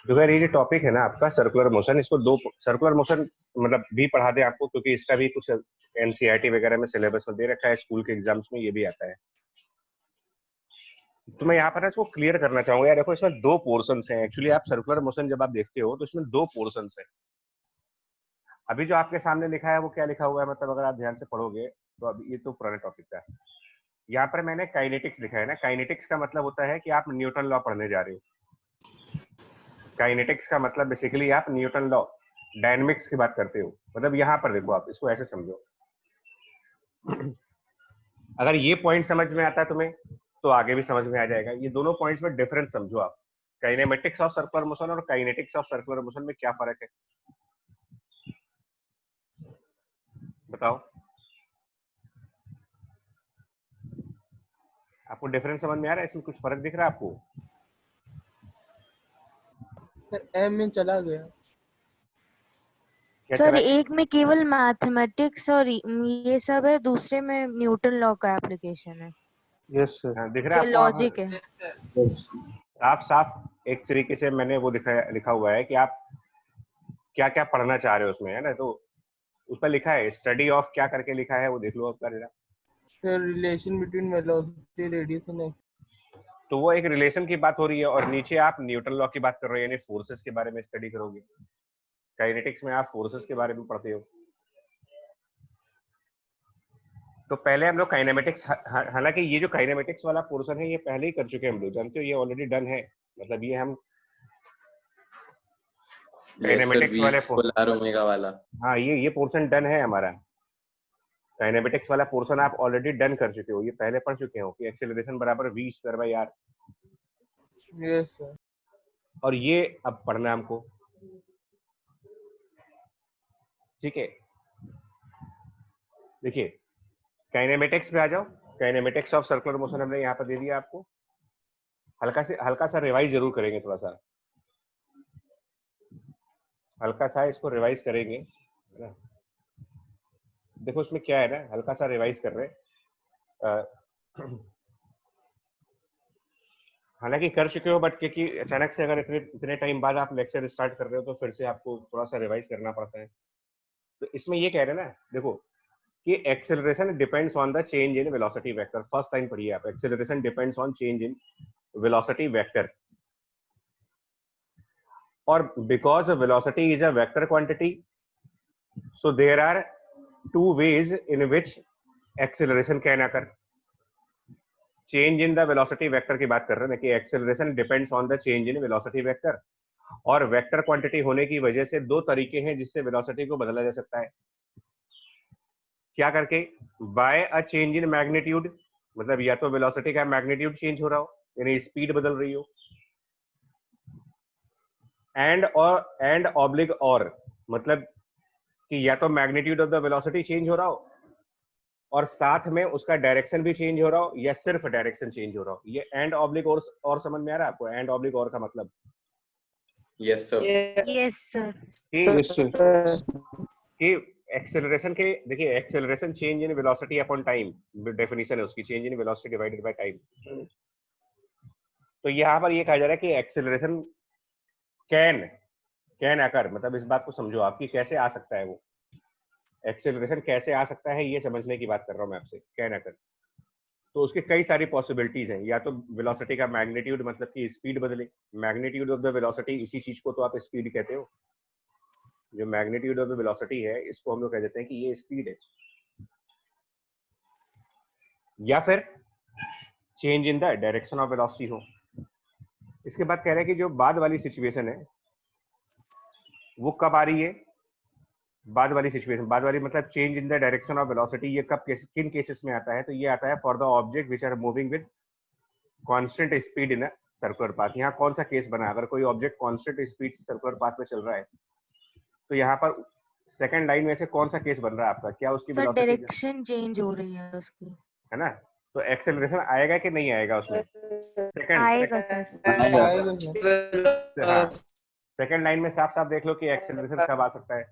देखो यार, ये जो टॉपिक है ना आपका सर्कुलर मोशन, इसको दो सर्कुलर मोशन मतलब भी पढ़ा दे आपको, क्योंकि इसका भी कुछ एनसीईआरटी वगैरह में सिलेबस में दे रखा है, स्कूल के एग्जाम्स में ये भी आता है। तो मैं यहाँ पर ना इसको क्लियर करना चाहूंगा यार। देखो, इसमें दो पोर्शंस हैं एक्चुअली। आप सर्कुलर मोशन जब आप देखते हो तो इसमें दो पोर्शंस हैं। अभी जो आपके सामने लिखा है वो क्या लिखा हुआ है, मतलब अगर आप ध्यान से पढ़ोगे तो अभी ये तो पुराने टॉपिक का है। यहाँ पर मैंने काइनेटिक्स लिखा है ना। काइनेटिक्स का मतलब होता है कि आप न्यूटन लॉ पढ़ने जा रहे हो। काइनेटिक्स का मतलब बेसिकली आप न्यूटन लॉ, डायनेमिक्स की बात करते हो। मतलब यहाँ पर देखो, आप इसको ऐसे समझो। अगर ये पॉइंट समझ में आता है तुम्हें तो आगे भी समझ में आ जाएगा। ये दोनों पॉइंट्स में डिफरेंस समझो आप। काइनेमेटिक्स ऑफ सर्कुलर मोशन और काइनेटिक्स ऑफ सर्कुलर मोशन में क्या फर्क है, बताओ। आपको डिफरेंस समझ में आ रहा है? इसमें कुछ फर्क दिख रहा है आपको? एम में चला गया क्या सर, चला गया? एक में केवल मैथमेटिक्स और ये सब है, दूसरे में न्यूटन लॉ का एप्लीकेशन है यस सर। हाँ, दिख रहा है या आपको? आप लॉजिक है। साफ साफ एक तरीके से मैंने वो लिखा हुआ है कि आप क्या क्या पढ़ना चाह रहे हो उसमें, है ना। तो उस पर लिखा है स्टडी ऑफ क्या करके लिखा है, वो देख लो आपका जरा। Sir. Relation between velocity radius and तो वो एक रिलेशन की बात हो रही है, और नीचे आप न्यूटन लॉ की बात कर रहे हो, यानी फोर्सेस के बारे में स्टडी करोगे। काइनेटिक्स में आप फोर्सेस के बारे में पढ़ते हो। तो पहले हम लोग काइनेमेटिक्स, हालांकि ये जो काइनेमेटिक्स वाला पोर्शन है ये पहले ही कर चुके हैं हम लोग, जानते हो, ये ऑलरेडी डन है। मतलब ये हम काइनेमेटिक्स वाले पोलर ओमेगा वाला, हाँ, ये पोर्शन डन है हमारा। काइनेमेटिक्स वाला पोर्शन आप ऑलरेडी डन कर चुके हो, ये पहले पढ़ चुके हो कि एक्सेलरेशन बराबर v square by r। Yes sir. और ये अब पढ़ना है हमको, ठीक है। देखिए, काइनेमेटिक्स पे आ जाओ। काइनेमेटिक्स ऑफ सर्कुलर मोशन हमने यहाँ पर दे दिया आपको। हल्का सा रिवाइज जरूर करेंगे, थोड़ा सा हल्का सा इसको रिवाइज करेंगे, है ना। देखो इसमें क्या है ना, हल्का सा रिवाइज कर रहे हैं। हालांकि कर चुके हो, बट क्योंकि अचानक से अगर इतने टाइम बाद आप लेक्चर स्टार्ट कर रहे हो तो फिर से आपको थोड़ा सा रिवाइज करना पड़ता है। तो इसमें ये कह रहे हैं ना, देखो कि acceleration depends on the change in velocity vector. First line पढ़िए आप, acceleration depends on change in velocity vector. और because velocity is a vector quantity, so there are two ways in which acceleration can occur. Change in the velocity vector की बात कर रहे हैं कि acceleration depends on the change in velocity vector. और vector quantity होने की वजह से दो तरीके हैं जिससे वेलोसिटी को बदला जा सकता है। क्या करके? By a change in magnitude, मतलब या तो वेलोसिटी का मैग्नीट्यूड चेंज हो रहा हो, यानी स्पीड बदल रही हो। एंड ऑब्लिक और, मतलब कि या तो magnitude of the velocity change हो रहा हो और साथ में उसका डायरेक्शन भी चेंज हो रहा हो, या सिर्फ डायरेक्शन चेंज हो रहा हो। ये एंड ऑब्लिक और समझ में आ रहा है आपको? एंड ऑब्लिक और का मतलब यस सर। Yes sir. कि एक्सेलरेशन के, देखिए acceleration change in velocity upon time, definition है उसकी, change in velocity divided by time. तो यहाँ पर ये कहा जा रहा है कि एक्सेलरेशन कैन आकर, मतलब इस बात को समझो आपकी कैसे आ सकता है वो एक्सेलरेशन, कैसे आ सकता है ये समझने की बात कर रहा हूँ मैं आपसे, कैन आकर। तो उसके कई सारी पॉसिबिलिटीज हैं। या तो वेलोसिटी का मैग्नीट्यूड, मतलब कि स्पीड बदले। मैग्नीट्यूड ऑफ द वेलोसिटी, इसी चीज को तो आप स्पीड कहते हो। जो मैग्नीट्यूड ऑफ द वेलोसिटी है इसको हम लोग कह देते हैं कि ये स्पीड है। या फिर change in the direction of velocity हो। इसके बाद कह रहे हैं कि जो बाद वाली सिचुएशन है वो कब आ रही है? बाद वाली सिचुएशन, बाद वाली मतलब change in the direction of velocity, ये कब किन केसेस में आता है? तो ये आता है for the object which are moving with constant speed in a circular path. यहाँ कौन सा केस बना? अगर कोई ऑब्जेक्ट कांस्टेंट स्पीड से सर्कुलर पाथ में चल रहा है तो यहाँ पर सेकंड लाइन में से कौन सा केस बन रहा है आपका? क्या उसकी सर, वेलोसिटी डायरेक्शन चेंज हो रही है उसकी। है ना, तो एक्सेलरेशन आएगा कि नहीं आएगा उसमें? आएगा सर। हाँ, सेकंड लाइन में साफ साफ देख लो कि एक्सेलरेशन कब आ सकता है।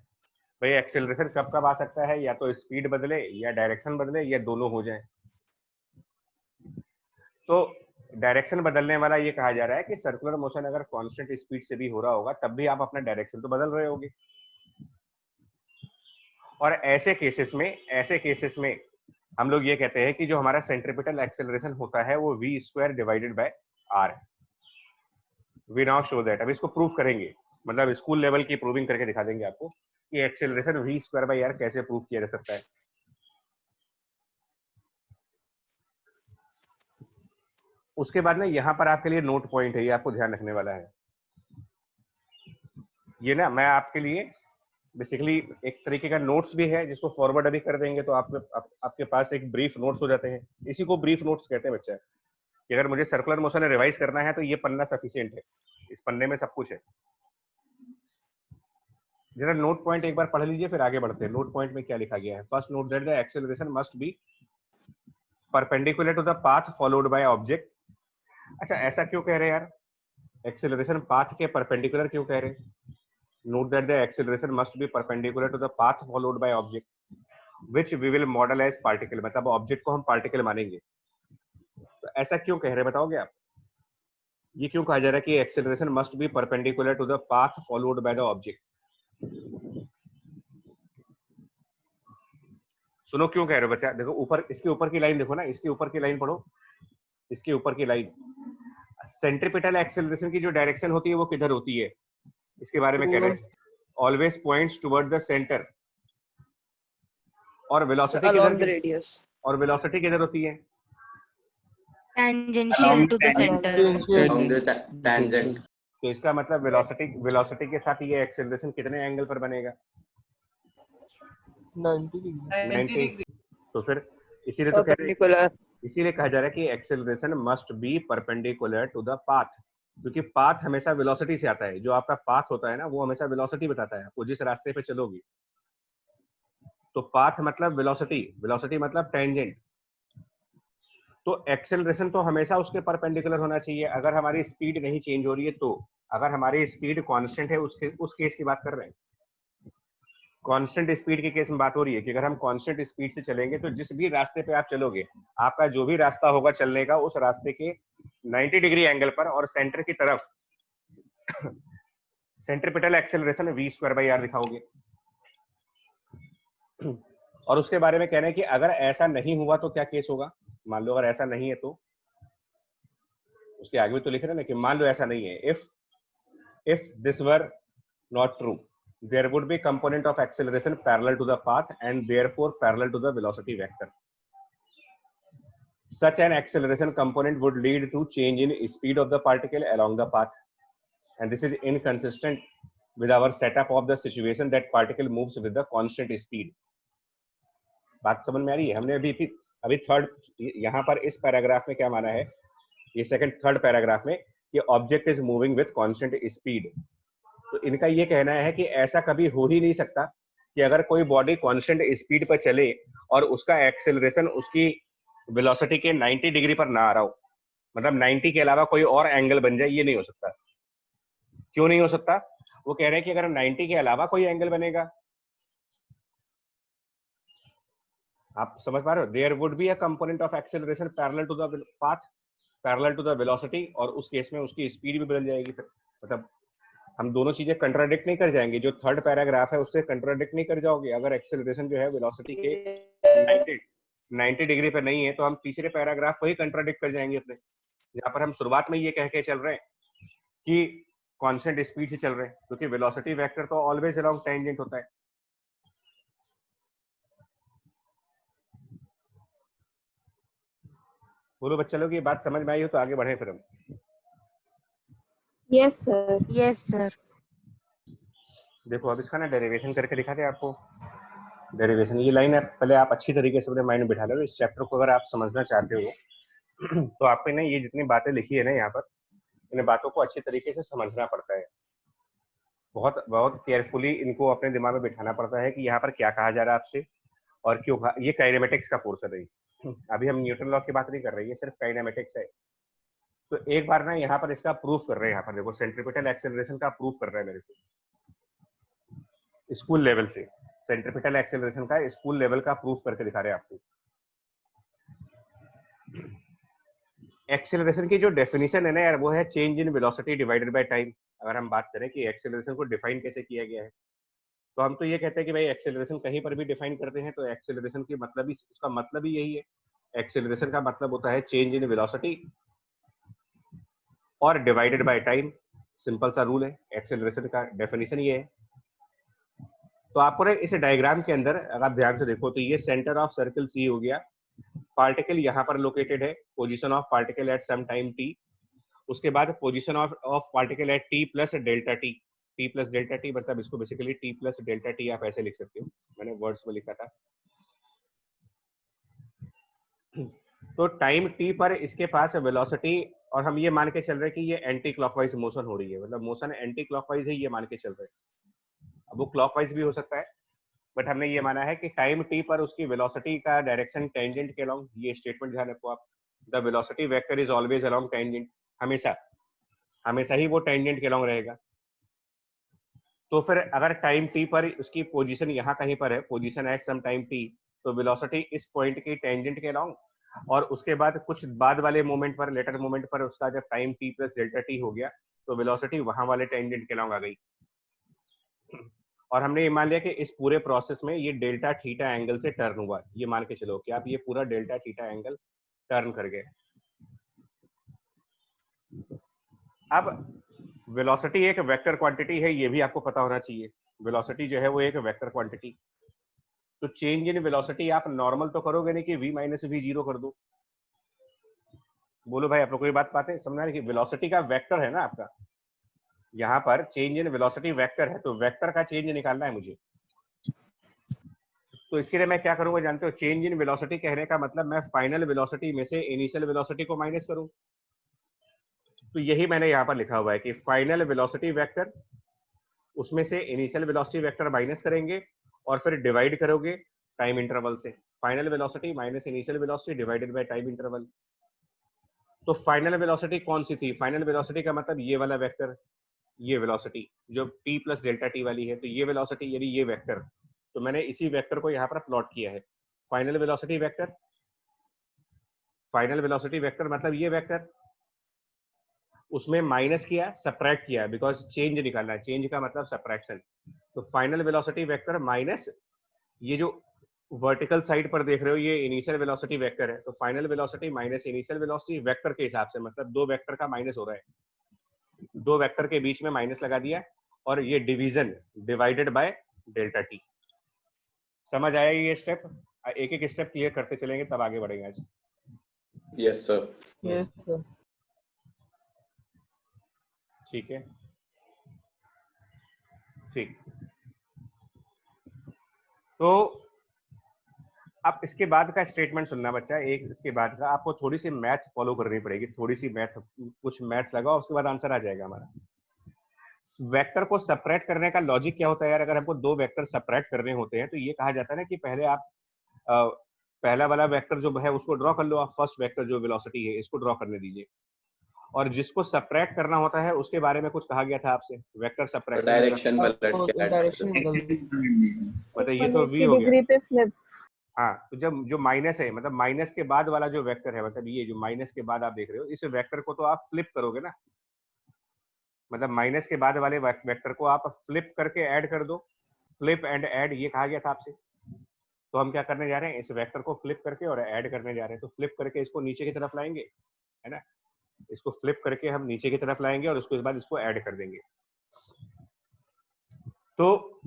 भाई एक्सेलरेशन कब कब आ सकता है? या तो स्पीड बदले, या डायरेक्शन बदले, या दोनों हो जाए। तो डायरेक्शन बदलने वाला ये कहा जा रहा है कि सर्कुलर मोशन अगर कांस्टेंट स्पीड से भी हो रहा होगा तब भी आप अपना डायरेक्शन तो बदल रहे होगे। और ऐसे केसेस में हम लोग ये कहते हैं कि जो हमारा सेंट्रीपिटल एक्सेलरेशन होता है वो v square divided by r है। वी नाउ शो दैट, अब इसको प्रूव करेंगे, मतलब स्कूल लेवल की प्रूविंग करके दिखा देंगे आपको कि acceleration v square by r कैसे प्रूव किया जा सकता है। उसके बाद ना यहाँ पर आपके लिए नोट पॉइंट है, ये आपको ध्यान रखने वाला है। ये ना मैं आपके लिए बेसिकली एक तरीके का नोट्स भी है जिसको फॉरवर्ड अभी कर देंगे तो आपके पास एक ब्रीफ नोट्स हो जाते हैं। इसी को ब्रीफ नोट्स कहते हैं बच्चा, कि अगर मुझे सर्कुलर मोशन रिवाइज करना है तो ये पन्ना सफिशिएंट है, इस पन्ने में सब कुछ है। जरा नोट पॉइंट एक बार पढ़ लीजिए फिर आगे बढ़ते हैं। नोट पॉइंट में क्या लिखा गया है? First note that the acceleration must be perpendicular to the path followed by object. अच्छा, ऐसा क्यों कह रहे हैं यार? एक्सेलरेशन पाथ के परपेंडिकुलर क्यों कह रहे हैं? Note that the acceleration must be perpendicular to the path followed by object which we will model as particle, मतलब ऑब्जेक्ट को हम पार्टिकल मानेंगे। तो ऐसा क्यों कह रहे हैं बताओगे आप? ये क्यों कहा जा रहा है कि acceleration must be perpendicular to the path followed by the object? सुनो क्यों कह रहे हो बच्चा। देखो ऊपर, इसके ऊपर की लाइन देखो ना, इसके ऊपर की लाइन पढ़ो, इसके ऊपर की लाइन। सेंट्रीपिटल एक्सेलरेशन की जो डायरेक्शन होती है वो किधर होती है? इसके बारे में कह रहे हैं always points toward the centre. और वेलोसिटी किधर, और वेलोसिटी किधर होती है? Tangential to the centre. along the tangent. तो इसका मतलब वेलोसिटी के साथ ये एक्सेलरेशन कितने एंगल पर बनेगा? 90 डिग्री। 90। तो फिर इसीलिए तो कह रहे हैं, इसीलिए कहा जा रहा है कि acceleration must be perpendicular to the path, क्योंकि पाथ हमेशा वेलोसिटी से आता है। जो आपका पाथ होता है ना वो हमेशा वेलोसिटी बताता है आपको जिस रास्ते पे चलोगे। तो पाथ मतलब वेलोसिटी, वेलोसिटी मतलब टेंजेंट। तो एक्सेलरेशन तो हमेशा उसके परपेंडिकुलर होना चाहिए अगर हमारी स्पीड नहीं चेंज हो रही है। तो अगर हमारी स्पीड कांस्टेंट है उस केस की बात कर रहे हैं। कांस्टेंट स्पीड के केस में बात हो रही है कि अगर हम कांस्टेंट स्पीड से चलेंगे तो जिस भी रास्ते पे आप चलोगे, आपका जो भी रास्ता होगा चलने का, उस रास्ते के 90 डिग्री एंगल पर और सेंटर की तरफ centripetal acceleration v square by r दिखाओगे। और उसके बारे में कह रहे हैं कि अगर ऐसा नहीं हुआ तो क्या केस होगा? मान लो अगर ऐसा नहीं है तो उसके आगे भी तो लिख रहे हैं ना कि मान लो ऐसा नहीं है। If this were not true, there would be component of acceleration parallel to the path and therefore parallel to the velocity vector. Such an acceleration component would lead to change in speed of the particle along the path, and this is inconsistent with our setup of the situation that particle moves with the constant speed. बात समझ में आ रही है? हमने अभी third यहाँ पर इस पैराग्राफ में क्या माना है, ये थर्ड पैराग्राफ में कि object is moving with constant speed. तो इनका ये कहना है कि ऐसा कभी हो ही नहीं सकता कि अगर कोई बॉडी कांस्टेंट स्पीड पर चले और उसका एक्सेलरेशन उसकी वेलोसिटी के 90 डिग्री पर ना आ रहा हो, मतलब 90 के अलावा कोई और एंगल बन जाए, ये नहीं हो सकता। क्यों नहीं हो सकता? वो कह रहे हैं कि अगर 90 के अलावा कोई एंगल बनेगा, आप समझ पा रहे हो, there would be a component of acceleration parallel to the path, parallel to the velocity, और उस केस में उसकी स्पीड भी बदल जाएगी। फिर मतलब हम दोनों चीजें कंट्राडिक्ट नहीं कर जाएंगे। जो थर्ड पैराग्राफ है उससे कंट्राडिक्ट नहीं कर जाओगे। अगर एक्सेलरेशन जो है वेलोसिटी के 90 डिग्री पर नहीं है तो हम तीसरे पैराग्राफ को ही कंट्राडिक्ट कर जाएंगे अपने। यहाँ पर हम शुरुआत में ये कह के चल रहे हैं कि कांस्टेंट स्पीड से चल रहे हैं, क्योंकि वेलोसिटी वेक्टर तो ऑलवेज अलोंग टेंजेंट होता है। बोलो बच्चा लोग, ये बात समझ में आई हो तो आगे बढ़े फिर हम। Yes sir. Yes sir. देखो अब इसका ना डेरिवेशन करके दिखाते हैं आपको। डेरिवेशन, ये लाइन पहले आप अच्छी तरीके से अपने माइंड में बिठा लो। इस चैप्टर को अगर आप समझना चाहते हो तो आपको ना ये जितनी बातें लिखी है ना यहाँ पर, इन बातों को अच्छी तरीके से समझना पड़ता है। बहुत बहुत केयरफुली इनको अपने दिमाग में बिठाना पड़ता है कि यहाँ पर क्या कहा जा रहा है आपसे और क्यों कहा। ये काइनेमेटिक्स का पोर्शन है, अभी हम न्यूटन लॉ की बात नहीं कर रहे हैं, ये सिर्फ काइनेमेटिक्स है। तो एक बार ना यहाँ पर इसका प्रूफ कर रहे हैं। यहाँ पर देखो सेंट्रीपिटल एक्सेलरेशन का प्रूफ कर रहा है मेरे को स्कूल लेवल से। सेंट्रीपिटल एक्सेलरेशन का स्कूल लेवल का प्रूफ करके दिखा रहे हैं आपको। एक्सेलरेशन की जो डेफिनेशन है ना यार, वो है change in velocity divided by time. अगर हम बात करें कि एक्सेलरेशन को डिफाइन कैसे किया गया है, तो हम तो ये कहते हैं कि भाई एक्सेलरेशन कहीं पर भी डिफाइन करते हैं तो एक्सेलरेशन की मतलब ही, उसका मतलब ही यही है। एक्सेलरेशन का मतलब होता है चेंज इन वेलोसिटी और डिवाइडेड बाय टाइम। सिंपल सा रूल है, एक्सेलरेशन का डेफिनेशन ये है। तो आपको ना इस डायग्राम के अंदर अगर आप ध्यान से देखो तो ये सेंटर ऑफ सर्कल सी हो गया, पार्टिकल यहाँ पर लोकेटेड है, position of particle at some time T, उसके बाद position of particle at T plus delta T. T plus delta T मतलब इसको basically T plus delta T आप ऐसे लिख सकते हो, मैंने वर्ड्स में लिखा था। तो टाइम टी पर इसके पास वेलोसिटी, और हम ये मान के चल रहे हैं कि ये एंटी क्लॉकवाइज मोशन हो रही है, मतलब मोशन एंटी क्लॉकवाइज है ये मान के चल रहे हैं। अब वो क्लॉकवाइज भी हो सकता है, बट हमने ये माना है कि टाइम टी पर उसकी वेलोसिटी का डायरेक्शन टेंजेंट के अलोंग, ये स्टेटमेंट ध्यान रखो आप, the velocity vector is always along tangent, हमेशा हमेशा ही वो टेंजेंट के अलोंग रहेगा। तो फिर अगर टाइम टी पर उसकी पोजीशन यहाँ कहीं पर है, position at some time T, तो वेलोसिटी इस पॉइंट की टेंजेंट के अलोंग, और उसके बाद कुछ बाद वाले मोमेंट पर, लेटर मोमेंट पर उसका जब time T plus delta T हो गया तो वेलोसिटी वहां वाले टेंजेंट के अलोंग आ गई। और हमने ये मान लिया कि इस पूरे प्रोसेस में ये डेल्टा थीटा एंगल से टर्न हुआ, ये मान के चलो कि आप ये पूरा डेल्टा थीटा एंगल टर्न कर गए। अब वेलोसिटी एक वेक्टर क्वांटिटी है, ये भी आपको पता होना चाहिए। वेलोसिटी जो है वो एक वेक्टर क्वांटिटी, तो चेंज इन वेलोसिटी आप नॉर्मल तो करोगे नहीं कि v माइनस वी जीरो कर दो। बोलो भाई आप लोग को ये बात पाते समझ रहे कि वेलोसिटी का वेक्टर है ना आपका, यहाँ पर चेंज इन वेलोसिटी वेक्टर है, तो वेक्टर का चेंज निकालना है मुझे। तो इसके लिए मैं क्या करूंगा जानते हो, चेंज इन वेलोसिटी कहने का मतलब मैं फाइनल वेलोसिटी में से इनिशियल वेलोसिटी को माइनस करूं। तो यही मैंने यहाँ पर लिखा हुआ है कि फाइनल वेलोसिटी वेक्टर, उसमें से इनिशियल वेलोसिटी वेक्टर माइनस करेंगे और फिर डिवाइड करोगे टाइम इंटरवल से। Final velocity minus initial velocity divided by time interval. तो फाइनल वेलोसिटी कौन सी थी, फाइनल वेलोसिटी का मतलब ये वाला वेक्टर, ये वेलोसिटी जो t प्लस डेल्टा टी वाली है, तो ये वेलोसिटी यानी ये वेक्टर, तो मैंने इसी वेक्टर को यहाँ पर प्लॉट किया है। Final velocity vector, final velocity vector मतलब ये वेक्टर, उसमें माइनस किया, सब्ट्रैक्ट किया, बिकॉज चेंज निकालना है, चेंज का मतलब सब्ट्रैक्शन। तो फाइनल वेलोसिटी वेक्टर माइनस ये जो वर्टिकल साइड पर देख रहे हो ये इनिशियल वेलोसिटी वेक्टर है, तो final velocity minus initial velocity vector के हिसाब से, मतलब दो वेक्टर का माइनस हो रहा है, दो वेक्टर के बीच में माइनस लगा दिया, और ये division divided by delta T. समझ आया ये स्टेप? एक एक स्टेप क्लियर करते चलेंगे तब आगे बढ़ेंगे आज। Yes, sir. Yes, sir. ठीक है, ठीक। तो अब इसके बाद का स्टेटमेंट सुनना बच्चा, एक इसके बाद का आपको थोड़ी सी मैथ फॉलो करनी पड़ेगी, थोड़ी सी मैथ, कुछ मैथ लगाओ उसके बाद आंसर आ जाएगा हमारा। वेक्टर को सेपरेट करने का लॉजिक क्या होता है यार, अगर हमको दो वेक्टर सेपरेट करने होते हैं तो ये कहा जाता है ना कि पहले आप पहला वाला वेक्टर जो है उसको ड्रॉ कर लो, आप फर्स्ट वेक्टर जो वेलोसिटी है इसको ड्रॉ करने दीजिए, और जिसको सेपरेट करना होता है उसके बारे में कुछ कहा गया था आपसे, वेक्टर सेपरेशन। डायरेक्शन पलट के add डायरेक्शन कर बदल मतलब ये तो v हो गया। डिग्री पे फ्लिप। हाँ, तो जब जो माइनस है, मतलब माइनस के बाद वाला जो वेक्टर है, मतलब ये जो माइनस के बाद आप देख रहे हो, इस वेक्टर को तो आप फ्लिप करोगे ना, मतलब माइनस के बाद वाले वेक्टर को आप फ्लिप करके ऐड कर दो, फ्लिप एंड ऐड ये कहा गया था आपसे। तो हम क्या करने जा रहे हैं, इस वेक्टर को फ्लिप करके और ऐड करने जा रहे हैं। तो फ्लिप करके इसको नीचे की तरफ लाएंगे, है ना, इसको फ्लिप करके हम नीचे की तरफ लाएंगे और उसके बाद इसको ऐड कर देंगे। तो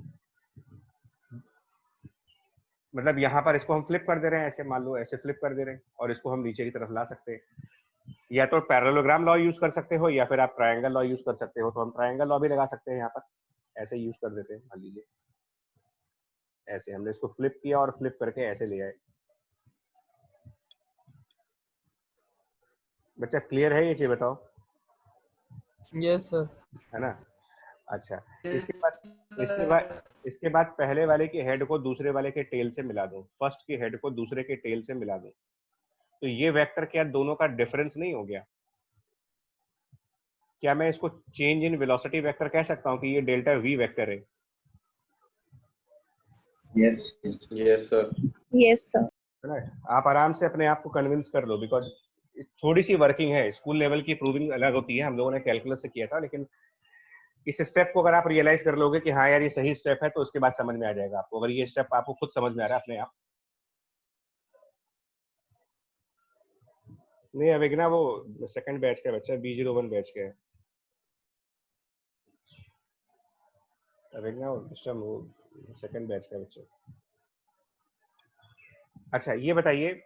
मतलब यहाँ पर इसको हम फ्लिप कर दे रहे हैं, ऐसे मान लो ऐसे फ्लिप कर दे रहे हैं, और इसको हम नीचे की तरफ ला सकते हैं। या तो पैरेललोग्राम लॉ यूज कर सकते हो या फिर आप ट्रायंगल लॉ यूज कर सकते हो, तो हम ट्रायंगल लॉ भी लगा सकते हैं यहाँ पर, ऐसे यूज कर देते हैं। मान लीजिए ऐसे हमने इसको फ्लिप किया और फ्लिप करके ऐसे ले आए। बच्चा क्लियर है ये चीज बताओ? Yes sir. है ना? अच्छा, इसके बाद पहले वाले के हेड को दूसरे वाले के टेल से मिला दो, फर्स्ट के हेड को दूसरे के टेल से मिला दो, तो ये वेक्टर क्या दोनों का डिफरेंस नहीं हो गया? क्या मैं इसको चेंज इन वेलोसिटी वेक्टर कह सकता हूँ कि ये डेल्टा वी वेक्टर है? Yes, sir. Yes sir. है ना? आप आराम से अपने आप को कन्विंस कर लो, बिकॉज थोड़ी सी वर्किंग है, स्कूल लेवल की प्रूविंग अलग होती है, हम लोगों ने कैलकुलस से किया था, लेकिन इस स्टेप को अगर आप रियलाइज कर लोगे कि हाँ यार ये सही स्टेप है, तो उसके बाद समझ में आ जाएगा आपको, अगर ये स्टेप आपको खुद समझ में आ रहा है अपने आप। नहीं अवेगना वो सेकंड बैच का बच्चा, B01 बैच का है अवेगना, वो सेकंड बैच का बच्चा। अच्छा ये बताइए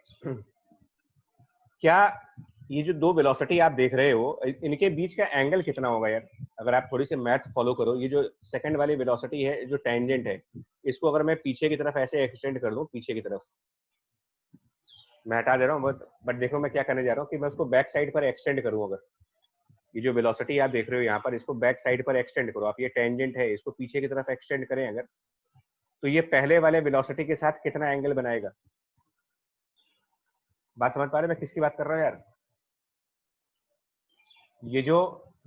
क्या ये जो दो वेलोसिटी आप देख रहे हो, इनके बीच का एंगल कितना होगा यार? अगर आप थोड़ी सी मैथ फॉलो करो, ये जो सेकंड वाली वेलोसिटी है, जो टेंजेंट है, इसको अगर मैं पीछे की तरफ ऐसे एक्सटेंड कर दूं, पीछे की तरफ मैं हटा दे रहा हूँ, बट देखो मैं क्या करने जा रहा हूँ कि मैं उसको बैक साइड पर एक्सटेंड करूँ। अगर ये जो वेलोसिटी आप देख रहे हो यहाँ पर, इसको बैक साइड पर एक्सटेंड करो आप, ये टेंजेंट है, इसको पीछे की तरफ एक्सटेंड करें अगर, तो ये पहले वाले वेलोसिटी के साथ कितना एंगल बनाएगा? बात समझ पा रहे मैं किसकी बात कर रहा हूँ यार? ये जो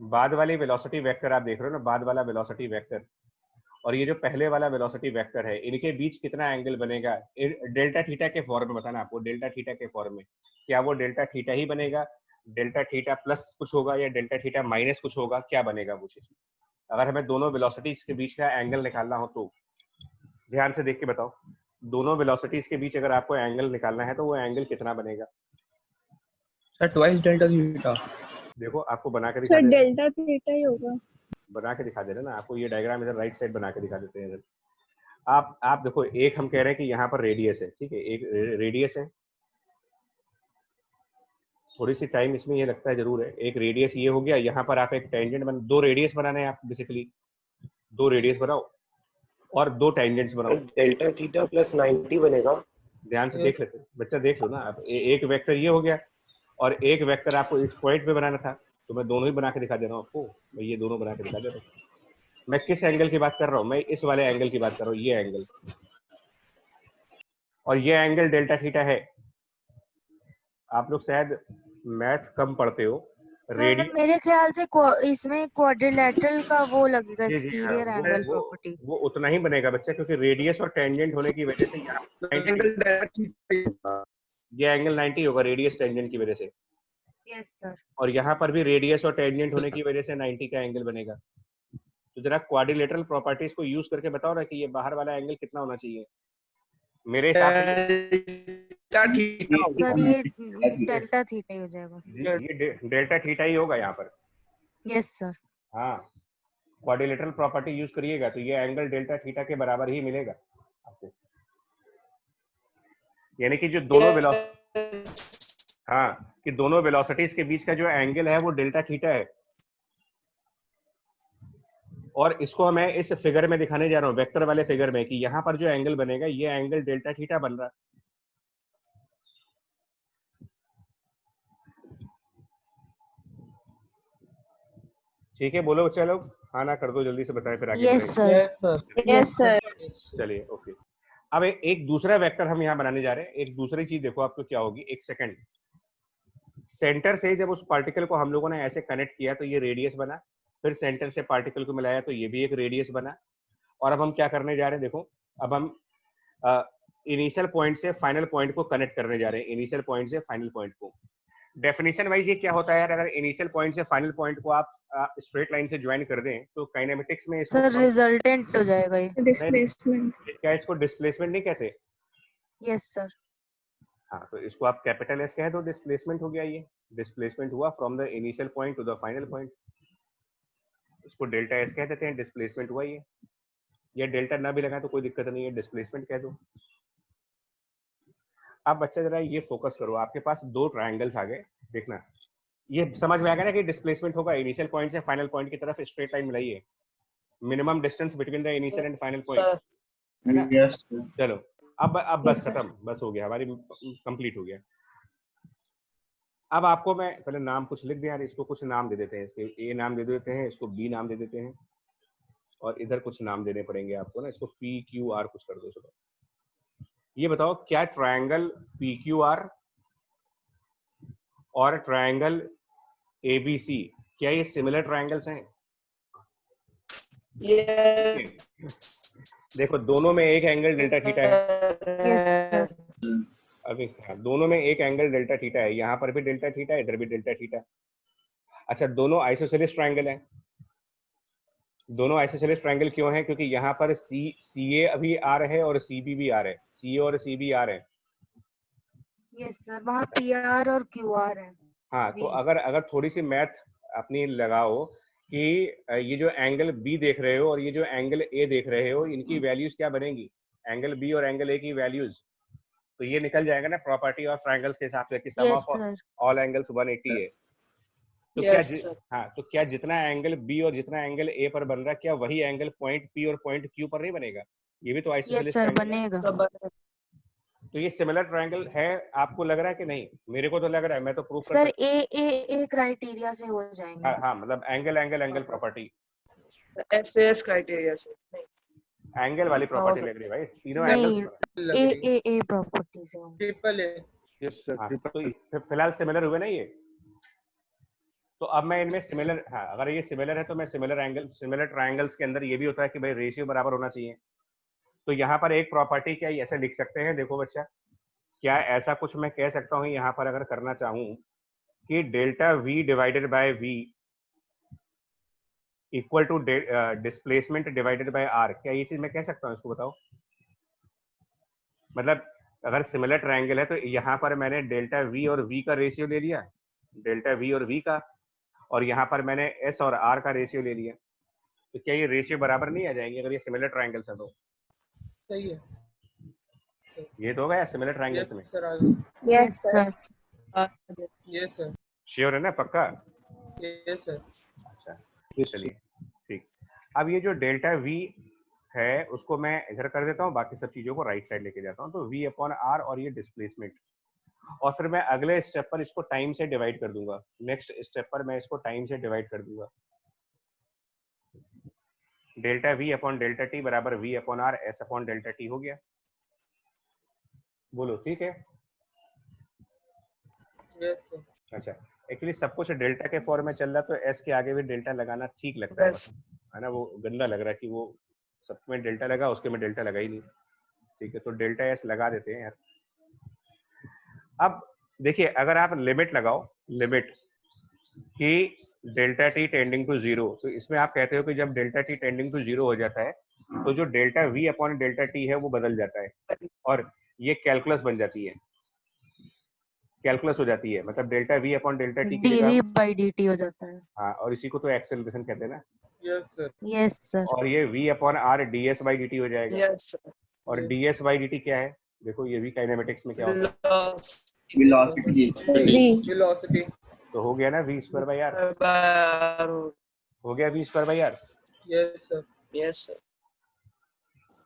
बाद वाली वेलोसिटी वेक्टर आप देख रहे हो ना, बाद वाला वेलोसिटी वेक्टर और ये जो पहले वाला वेलोसिटी वेक्टर है, इनके बीच कितना एंगल बनेगा डेल्टा थीटा के फॉर्म में? बताना आपको, डेल्टा थीटा के फॉर्म में क्या वो डेल्टा थीटा ही बनेगा, डेल्टा थीटा प्लस कुछ होगा, या डेल्टा थीटा माइनस कुछ होगा? क्या बनेगा वो चीज? अगर हमें दोनों वेलोसिटीज के बीच का एंगल निकालना हो तो ध्यान से देख के बताओ, दोनों वेलोसिटीज के बीच अगर आपको एंगल निकालना है तो वो एंगल कितना बनेगा? Sir twice delta theta. देखो आपको बना के दिखा सर दे, डेल्टा थीटा ही होगा। बना के दिखा दे रहे ना आपको, ये डायग्राम इधर राइट साइड बना के दिखा देते हैं इधर। आप देखो, एक हम कह रहे हैं कि यहाँ पर रेडियस है, ठीक है, एक रेडियस है, थोड़ी सी टाइम इसमें ये लगता है जरूर है, एक रेडियस ये हो गया, यहाँ पर आप एक टेंजेंट दो रेडियस बनाने हैं आप बेसिकली, दो रेडियस बनाओ और दो टेंजेंट्स बनाओ। डेल्टा थीटा प्लस 90 बनेगा। ध्यान से देख लेते बच्चा, देख लो ना आप, एक वेक्टर ये हो गया और एक वेक्टर आपको इस पॉइंट पे बनाना था, तो मैं दोनों ही बना के दिखा दे रहा हूँ आपको, मैं ये दोनों बना के दिखा दे रहा हूँ। मैं किस एंगल की बात कर रहा हूँ? मैं इस वाले एंगल की बात कर रहा हूँ, ये एंगल, और ये एंगल डेल्टा थीटा है। आप लोग शायद मैथ कम पढ़ते हो। सर मेरे ख्याल से इसमें क्वाड्रिलेटरल का वो लगेगा, जी, हाँ, एक्सटीरियर एंगल प्रॉपर्टी। वो उतना ही बनेगा बच्चा, क्योंकि रेडियस और टेंजेंट होने की वजह से यहाँ ये एंगल 90 होगा रेडियस टेंजेंट की वजह से। Yes sir. और यहाँ पर भी रेडियस और टेंजेंट होने की वजह से 90 का एंगल बनेगा। तो जरा क्वाड्रिलेटरल प्रॉपर्टीज को यूज करके बताओ ना कि ये बाहर वाला एंगल कितना होना चाहिए? मेरे हिसाब से सर ये डेल्टा थीटा ही हो जाएगा। ये डेल्टा थीटा ही होगा यहाँ पर। Yes sir. हाँ, क्वाड्रिलेटरल प्रॉपर्टी यूज करिएगा तो ये एंगल डेल्टा थीटा के बराबर ही मिलेगा आपको, यानी कि जो दोनों कि दोनों वेलोसिटीज के बीच का जो एंगल है वो डेल्टा थीटा है। और इसको मैं इस फिगर में दिखाने जा रहा हूँ, वेक्टर वाले फिगर में, कि यहाँ पर जो एंगल बनेगा ये एंगल डेल्टा थीटा बन रहा है। ठीक है, बोलो बच्चा लोग, हाँ ना कर दो, जल्दी से बताएं फिर आगे। Yes sir. Yes sir. चलिए ओके। अब एक दूसरा वेक्टर हम यहाँ बनाने जा रहे हैं। एक दूसरी चीज देखो आपको क्या होगी, एक सेकंड। सेंटर से जब उस पार्टिकल को हम लोगों ने ऐसे कनेक्ट किया तो ये रेडियस बना, फिर सेंटर से पार्टिकल को मिलाया तो ये भी एक रेडियस बना। और अब हम क्या करने जा रहे हैं, देखो अब हम इनिशियल पॉइंट से फाइनल पॉइंट को कनेक्ट करने जा रहे हैं, इनिशियल पॉइंट से फाइनल पॉइंट को। डेफिनेशन वाइज ये क्या होता है यार, अगर इनिशियल पॉइंट से फाइनल पॉइंट को आप स्ट्रेट लाइन से ज्वाइन कर दें तो काइनेमेटिक्स में सर रिजल्टेंट हो जाएगा ये। डिस्प्लेसमेंट। क्या इसको डिस्प्लेसमेंट नहीं कहते? Yes sir. हाँ, तो इसको आप कैपिटल एस कह दो, डिस्प्लेसमेंट हो गया। ये डिस्प्लेसमेंट हुआ from the initial point two the final point, इसको डेल्टा एस कह देते हैं, डिस्प्लेसमेंट हुआ ये। या डेल्टा ना भी लगाए तो कोई दिक्कत नहीं है, डिस्प्लेसमेंट कह दो। अब बच्चा जरा ये फोकस करो, आपके पास दो ट्रायंगल्स आ गए, देखना ये समझ में आ गया ना कि डिस्प्लेसमेंट होगा इनिशियल पॉइंट से फाइनल पॉइंट की तरफ स्ट्रेट लाइन मिलाइए, minimum distance between the initial and final point, है ना? चलो अब बस खत्म, बस हो गया, हमारी कंप्लीट हो गया। अब आपको मैं पहले नाम कुछ लिख दिया, इसको कुछ नाम दे देते हैं, इसके ए नाम दे देते हैं, इसको बी नाम दे देते हैं, और इधर कुछ नाम देने पड़ेंगे आपको ना, इसको पी क्यू आर कुछ कर दो। चलो ये बताओ, क्या ट्रायंगल पी क्यू आर और ट्रायंगल एबीसी, क्या ये सिमिलर ट्रायंगल्स हैं? देखो दोनों में एक एंगल डेल्टा थीटा है। Yes sir. अभी हाँ, दोनों में एक एंगल डेल्टा थीटा है, यहाँ पर भी डेल्टा थीटा, इधर भी डेल्टा थीटा। अच्छा, दोनों आइसोसेलेस ट्रायंगल है। दोनों आइसोसेलेस ट्रायंगल क्यों है? क्योंकि यहाँ पर सी ए अभी आ रहे हैं और सी बी भी आ रहे हैं, सी ए और सी बी आ रहे हैं। यस सर, वहाँ पी आर और क्यू आर है। हाँ, तो अगर थोड़ी सी मैथ अपनी लगाओ कि ये जो एंगल बी देख रहे हो और ये जो एंगल ए देख रहे हो, इनकी वैल्यूज क्या बनेगी, एंगल बी और एंगल ए की वैल्यूज, तो ये निकल जाएगा ना प्रॉपर्टी ऑफ ट्रायंगल्स के हिसाब से कि sum is of sir. All angles 180 है। तो हाँ, तो क्या जितना एंगल बी और जितना एंगल ए पर बन रहा है, क्या वही एंगल पॉइंट पी और पॉइंट क्यू पर नहीं बनेगा? ये भी तो यस आइसोसेलेस सर, ट्रायंगल है। बनेगा। तो ये सिमिलर ट्रायंगल है, आपको लग रहा है कि नहीं? मेरे को तो लग रहा है, मैं तो प्रूफ कर सर सकता ए क्राइटेरिया से हो हूँ। जाएंगे। हाँ, मतलब एंगल प्रॉपर्टी, एसएएस क्राइटेरिया से नहीं, एंगल वाली प्रॉपर्टी लग रही है भाई, तीनों नहीं, एंगल ए प्रॉपर्टी से होंगे। Triple A. यस सर, हाँ, ट्रिपल तो फिलहाल सिमिलर हुए ना ये। तो अब मैं इनमें सिमिलर, हाँ, अगर ये सिमिलर है तो मैं सिमिलर ट्रायंगल्स के अंदर ये भी होता है कि भाई रेशियो बराबर होना चाहिए। तो यहाँ पर एक प्रॉपर्टी क्या ऐसे लिख सकते हैं, देखो बच्चा, क्या ऐसा कुछ मैं कह सकता हूँ यहाँ पर अगर करना चाहूँ कि delta V divided by V equal to displacement divided by R, क्या ये चीज मैं कह सकता हूँ? इसको बताओ। मतलब अगर सिमिलर ट्रायंगल है तो यहाँ पर मैंने डेल्टा वी और वी का रेशियो ले लिया, डेल्टा वी और वी का, और यहाँ पर मैंने एस और आर का रेशियो ले लिया, तो क्या ये रेशियो बराबर नहीं आ जाएंगे अगर ये सिमिलर ट्रायंगल्स है तो? सही है। ये तो हो गया सिमिलर ट्रायंगल्स यस में। सर, आगे। Yes sir. Yes sir. Sure है ना, पक्का? Yes sir. अच्छा, चलिए ठीक। अब ये जो डेल्टा वी है उसको मैं इधर कर देता हूँ, बाकी सब चीजों को राइट साइड लेके जाता हूँ। तो वी अपॉन आर और ये डिस्प्लेसमेंट, और फिर मैं अगले स्टेप पर इसको टाइम से डिवाइड कर दूंगा। नेक्स्ट स्टेप पर मैं इसको टाइम से डिवाइड कर दूंगा। Delta V upon delta T बराबर V upon R S upon delta T हो गया। बोलो ठीक है? Yes sir. अच्छा, एक्चुअली सब कुछ डेल्टा के फॉर्म में चल रहा है तो एस के आगे भी डेल्टा लगाना ठीक लगता है, है ना? वो गंदा लग रहा है कि वो सब में डेल्टा लगा, उसके में डेल्टा लगा ही नहीं। ठीक है, तो डेल्टा एस लगा देते हैं यार। अब देखिए, अगर आप लिमिट लगाओ, लिमिट कि delta T tending to zero, तो इसमें आप कहते हो कि जब delta T tending to zero हो जाता है तो जो delta V upon delta T है वो बदल जाता है और ये कैलकुलस बन जाती है, कैलकुलस हो जाती है। मतलब delta V upon delta T की डीवी जगह, बाई डी टी हो जाता है। हाँ, और इसी को तो एक्सेलरेशन कहते हैं ना। Yes sir. Yes sir. और ये V upon R D S by D T हो जाएगा। Yes sir. और D S by D T क्या है? देखो ये भी काइनेमेटिक्स में क्या होता है, वेलोसिटी। तो हो गया ना वी स्क्वायर बाई आर, हो गया V square by R. Yes sir. Yes sir.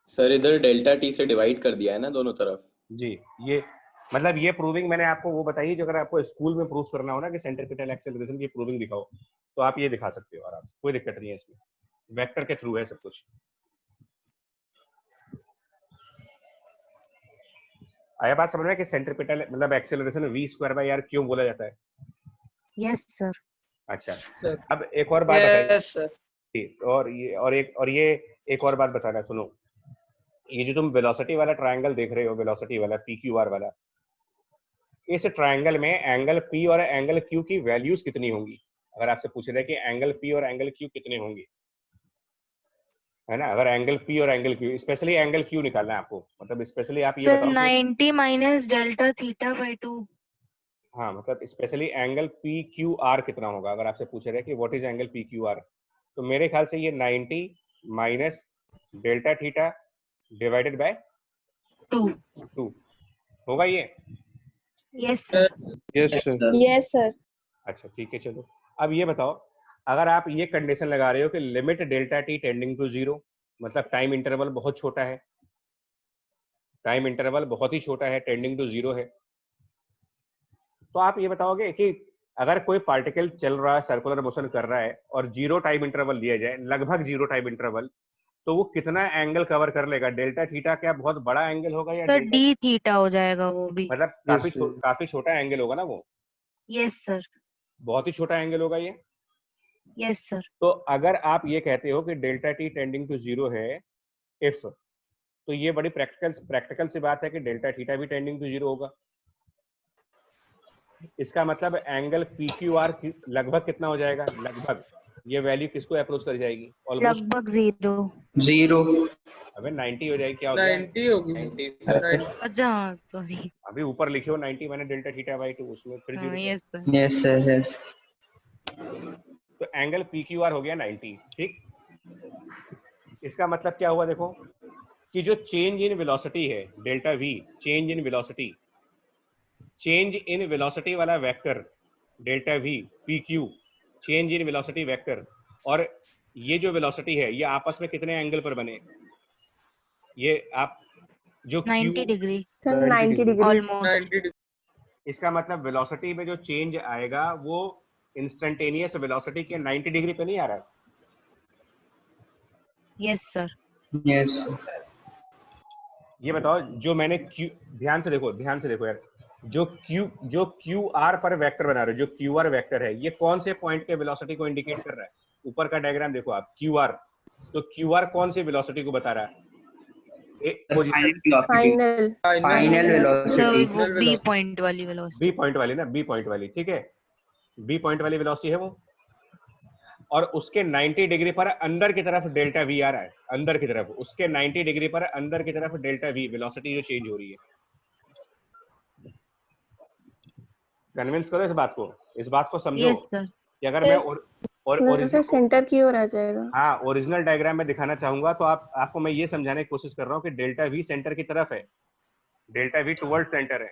Sir इधर डेल्टा टी से डिवाइड कर दिया है ना दोनों तरफ। जी, ये मतलब ये प्रूविंग मैंने आपको वो बताई, जो अगर आपको स्कूल में प्रूफ करना हो ना कि सेंट्रीपिटल एक्सेलरेशन की प्रूविंग दिखाओ, तो आप ये दिखा सकते हो आराम से, कोई दिक्कत नहीं है इसमें, वेक्टर के थ्रू है सब कुछ। आया बात समझ में कि सेंट्रीपिटल मतलब acceleration V square by R क्यों बोला जाता है? Yes sir. अच्छा, सर। अब एक और बात बताइए। Yes sir. और ये एक और बात बताना, सुनो। ये जो तुम वेलोसिटी वाला ट्रायंगल देख रहे हो, वेलोसिटी वाला पी क्यू आर वाला, इस ट्रायंगल में एंगल पी और एंगल क्यू की वैल्यूज कितनी होंगी? अगर आपसे पूछ रहे कि एंगल पी और एंगल क्यू कितने होंगे, है ना? अगर एंगल पी और angle Q, specially angle Q निकालना है आपको, मतलब स्पेशली आप ये सर बताओ 90 माइनस डेल्टा थीटा बाई 2। हाँ, मतलब specially angle P Q R कितना होगा? अगर आपसे पूछ रहे कि what is angle P Q R, तो मेरे ख्याल से ये 90 minus delta theta divided bye 2 होगा ये। Yes sir. Yes sir. Yes sir. अच्छा ठीक है, चलो अब ये बताओ, अगर आप ये कंडीशन लगा रहे हो कि limit delta T tending to zero, मतलब टाइम इंटरवल बहुत छोटा है, टाइम इंटरवल बहुत ही छोटा है, टेंडिंग टू जीरो है, तो आप ये बताओगे कि अगर कोई पार्टिकल चल रहा है, सर्कुलर मोशन कर रहा है और जीरो टाइम इंटरवल दिया जाए, लगभग जीरो टाइम इंटरवल, तो वो कितना एंगल कवर कर लेगा? डेल्टा थीटा क्या बहुत बड़ा एंगल होगा या सर डेल्टा, डी थीटा हो जाएगा वो भी। मतलब काफी छोटा एंगल होगा ना वो? Yes sir. बहुत ही छोटा एंगल होगा ये। Yes sir. तो अगर आप ये कहते हो कि delta T tending to zero है इफ, तो ये बड़ी प्रैक्टिकल सी बात है कि डेल्टा थीटा भी टेंडिंग टू जीरो होगा। इसका मतलब एंगल PQR लगभग कितना हो जाएगा? लगभग ये वैल्यू किसको अप्रोच कर जाएगी? ऑलमोस्ट लगभग 0। 0। अबे 90 हो जाएगी। क्या हो गया? 90 होगी 90 सर। 90 अच्छा सॉरी। अभी ऊपर लिखे हो 90 मैंने डेल्टा थीटा बाई 2, उसमें फिर 0। Yes sir. Yes sir, yes. तो एंगल PQR हो गया 90। ठीक, इसका मतलब क्या हुआ? देखो कि जो चेंज इन वेलोसिटी है delta V, change in velocity, change in velocity वाला vector delta V PQ, change in velocity vector, और ये जो वेलोसिटी है ये आपस में कितने एंगल पर बने? ये आप जो 90 degree sir 90 degree almost. 90 degree. इसका मतलब वेलोसिटी में जो चेंज आएगा वो इंस्टेंटेनियस वेलोसिटी के 90 डिग्री पे नहीं आ रहा है। Yes sir. यस। ये बताओ जो मैंने Q, ध्यान से देखो यार, जो QR पर वेक्टर बना रहे हो, जो QR वेक्टर है, ये कौन से पॉइंट के वेलोसिटी को इंडिकेट कर रहा है? ऊपर का डायग्राम देखो आप, QR, तो QR कौन सी वेलोसिटी को बता रहा है? Final final velocity. वो बी पॉइंट वाली वेलोसिटी। बी पॉइंट वाली ना, बी पॉइंट वाली, ठीक है, बी पॉइंट वाली वेलोसिटी है वो, और उसके 90 डिग्री पर अंदर की तरफ डेल्टा V आ रहा है, अंदर की तरफ, उसके 90 डिग्री पर अंदर की तरफ डेल्टा V वेलोसिटी जो चेंज हो रही है। कन्विंस करो इस बात को समझो। Yes sir. कि अगर मैं और सेंटर की ओर आ जाएगा। हाँ, ओरिजिनल डायग्राम में दिखाना चाहूंगा तो आपको मैं ये समझाने की कोशिश कर रहा हूँ कि डेल्टा V सेंटर की तरफ है, डेल्टा V टुवर्ड सेंटर है।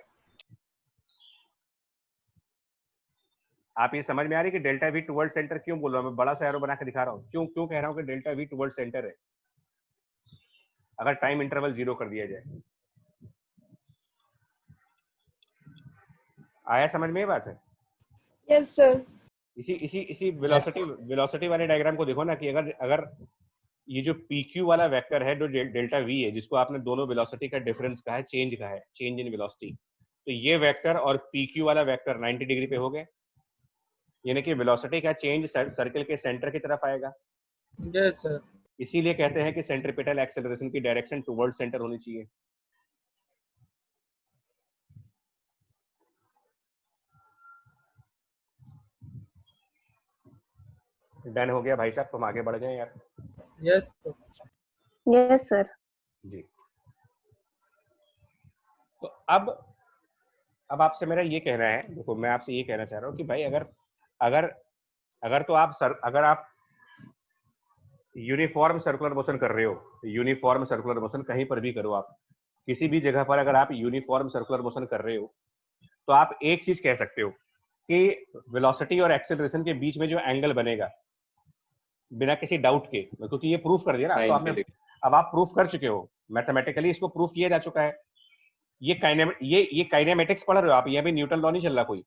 आप ये समझ में आ रही है कि डेल्टा V टुवर्ड सेंटर क्यों बोल रहा हूँ मैं? बड़ा सा एरो बना के दिखा रहा हूँ, क्यों कह रहा हूँ कि डेल्टा V टुवर्ड सेंटर है अगर टाइम इंटरवल 0 कर दिया जाए। आया समझ में? ये बात है। Yes sir. इसी वेलोसिटी वाले डायग्राम को देखो ना, कि अगर ये जो PQ वाला वेक्टर है, जो डेल्टा V है, जिसको आपने दोनों वेलोसिटी का डिफरेंस कहा है, चेंज कहा है, चेंज इन वेलोसिटी, तो ये वेक्टर और PQ वाला वेक्टर 90 डिग्री पे हो गए, यानी कि वेलोसिटी का चेंज सर्कल के सेंटर की तरफ आएगा। Yes sir. इसीलिए कहते हैं कि सेंट्रीपिटल एक्सेलरेशन की डायरेक्शन टुवर्ड सेंटर होनी चाहिए। डन हो गया भाई साहब, तुम आगे बढ़ गए यार। Yes sir. Yes sir. जी, तो अब आपसे मेरा ये कहना है, देखो मैं आपसे ये कहना चाह रहा हूँ कि भाई अगर तो आप यूनिफॉर्म सर्कुलर मोशन कर रहे हो, यूनिफॉर्म सर्कुलर मोशन कहीं पर भी करो, आप किसी भी जगह पर अगर आप यूनिफॉर्म सर्कुलर मोशन कर रहे हो, तो आप एक चीज कह सकते हो कि वेलोसिटी और एक्सेलरेशन के बीच में जो एंगल बनेगा, बिना किसी डाउट के, क्योंकि ये प्रूफ कर दिया ना, तो आपने, अब आप प्रूफ कर चुके हो, मैथमेटिकली इसको प्रूफ किया जा चुका है। ये काइनेमेटिक्स पढ़ रहे हो आप, ये भी न्यूटन लॉ नहीं चल रहा कोई,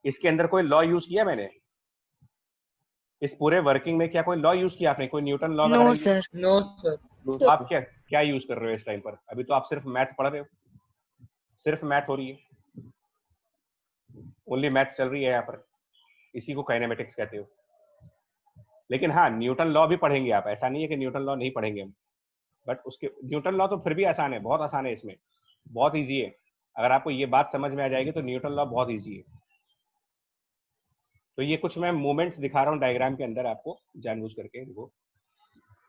इसके अंदर कोई लॉ यूज किया मैंने? इस पूरे वर्किंग में क्या कोई लॉ यूज किया आपने? कोई Newton law? No sir. No sir. तो आप क्या यूज कर रहे हो इस टाइम पर? अभी तो आप सिर्फ मैथ पढ़ रहे हो, सिर्फ मैथ हो रही है, ओनली मैथ चल रही है यहाँ पर, इसी को काइनेमेटिक्स कहते हो। लेकिन हाँ, न्यूटन लॉ भी पढ़ेंगे आप, ऐसा नहीं है कि न्यूटन लॉ नहीं पढ़ेंगे हम, बट उसके न्यूटन लॉ तो फिर भी आसान है, बहुत आसान है, इसमें बहुत इजी है। अगर आपको ये बात समझ में आ जाएगी तो न्यूटन लॉ बहुत इजी है। तो ये कुछ मैं मूवमेंट्स दिखा रहा हूँ डायग्राम के अंदर आपको, जानबूझ करके देखो,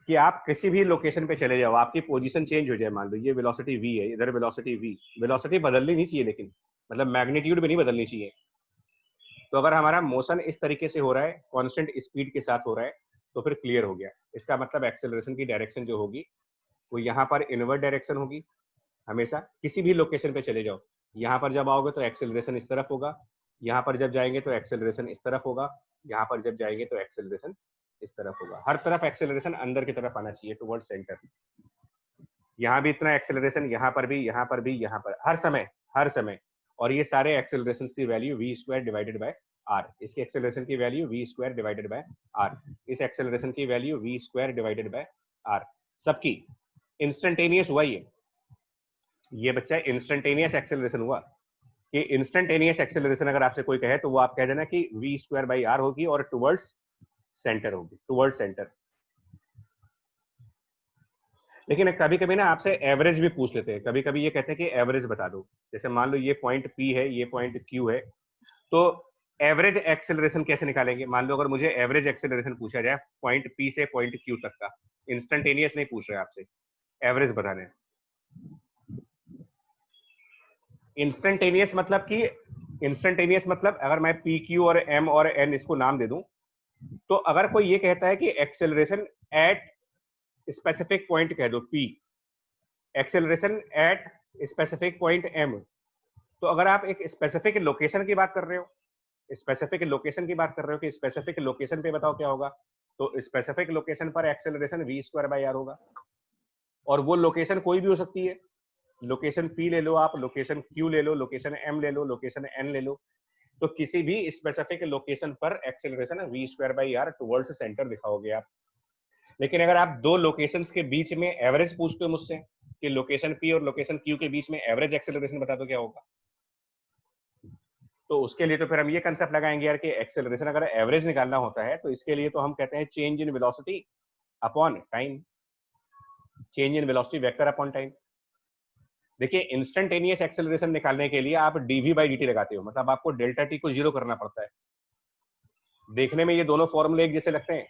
कि आप किसी भी लोकेशन पे चले जाओ, आपकी पोजीशन चेंज हो जाए, मान लो ये वेलोसिटी V है, इधर वेलोसिटी V, वेलोसिटी बदलनी नहीं चाहिए, लेकिन मतलब मैग्नीट्यूड भी नहीं बदलनी चाहिए। तो अगर हमारा मोशन इस तरीके से हो रहा है, कांस्टेंट स्पीड के साथ हो रहा है, तो फिर क्लियर हो गया। इसका मतलब एक्सेलरेशन की डायरेक्शन जो होगी वो यहाँ पर इनवर्ड डायरेक्शन होगी हमेशा। किसी भी लोकेशन पे चले जाओ, यहाँ पर जब आओगे तो एक्सेलरेशन इस तरफ होगा, यहाँ पर जब जाएंगे तो एक्सेलरेशन इस तरफ होगा, यहाँ पर जब जाएंगे तो एक्सेलरेशन इस तरफ होगा। हर तरफ एक्सेलरेशन अंदर की तरफ आना चाहिए, टुवर्ड सेंटर। यहाँ भी इतना एक्सेलरेशन, यहाँ पर भी, यहाँ पर भी, यहाँ पर, हर समय। और ये सारे एक्सेलरेशन की value v² divided by r, इसके एक्सेलरेशन की value v² divided by r, इस एक्सेलरेशन की value v² divided by r, सबकी इंस्टेंटेनियस हुआ ये बच्चा इंस्टेंटेनियस एक्सेलरेशन हुआ। कि इंस्टेंटेनियस एक्सेलरेशन अगर आपसे कोई कहे तो वो आप कह देना कि v² बाई r होगी और टुवर्ड्स सेंटर होगी, टुवर्ड्स सेंटर। लेकिन कभी कभी ना आपसे एवरेज भी पूछ लेते हैं, कभी कभी ये कहते हैं कि एवरेज बता दो। जैसे मान लो ये पॉइंट P है, ये पॉइंट Q है, तो एवरेज एक्सेलरेशन कैसे निकालेंगे? मान लो अगर मुझे एवरेज एक्सेलरेशन पूछा जाए पॉइंट P से पॉइंट Q तक का, इंस्टेंटेनियस नहीं पूछ रहे आपसे, एवरेज बताने। इंस्टेंटेनियस मतलब कि इंस्टेंटेनियस मतलब अगर मैं P, Q और M और N इसको नाम दे दूं, तो अगर कोई ये कहता है कि एक्सेलरेशन एट स्पेसिफिक पॉइंट कह दो P, acceleration at specific point M, तो अगर आप एक स्पेसिफिक लोकेशन की बात कर रहे हो, स्पेसिफिक लोकेशन की बात कर रहे हो कि स्पेसिफिक लोकेशन पे बताओ क्या होगा, तो स्पेसिफिक लोकेशन पर एक्सेलरेशन v²/r होगा। और वो लोकेशन कोई भी हो सकती है, लोकेशन P ले लो आप, लोकेशन Q ले लो, लोकेशन M ले लो, लोकेशन N ले लो, तो किसी भी स्पेसिफिक लोकेशन पर एक्सेलरेशन v²/r टुवर्ड्स सेंटर दिखाओगे आप। लेकिन अगर आप दो लोकेशंस के बीच में एवरेज पूछते हो मुझसे कि लोकेशन P और लोकेशन Q के बीच में एवरेज एक्सेलरेशन बता दो क्या होगा, तो उसके लिए तो फिर हम ये कंसेप्ट लगाएंगे यार कि एक्सेलरेशन अगर एवरेज निकालना होता है तो इसके लिए तो हम कहते हैं change in velocity upon time, change in velocity vector upon time. देखिए इंस्टेंटेनियस एक्सेलरेशन निकालने के लिए आप dv/dt लगाते हो, मतलब आपको डेल्टा टी को जीरो करना पड़ता है। देखने में ये दोनों फॉर्मूले एक जैसे लगते हैं,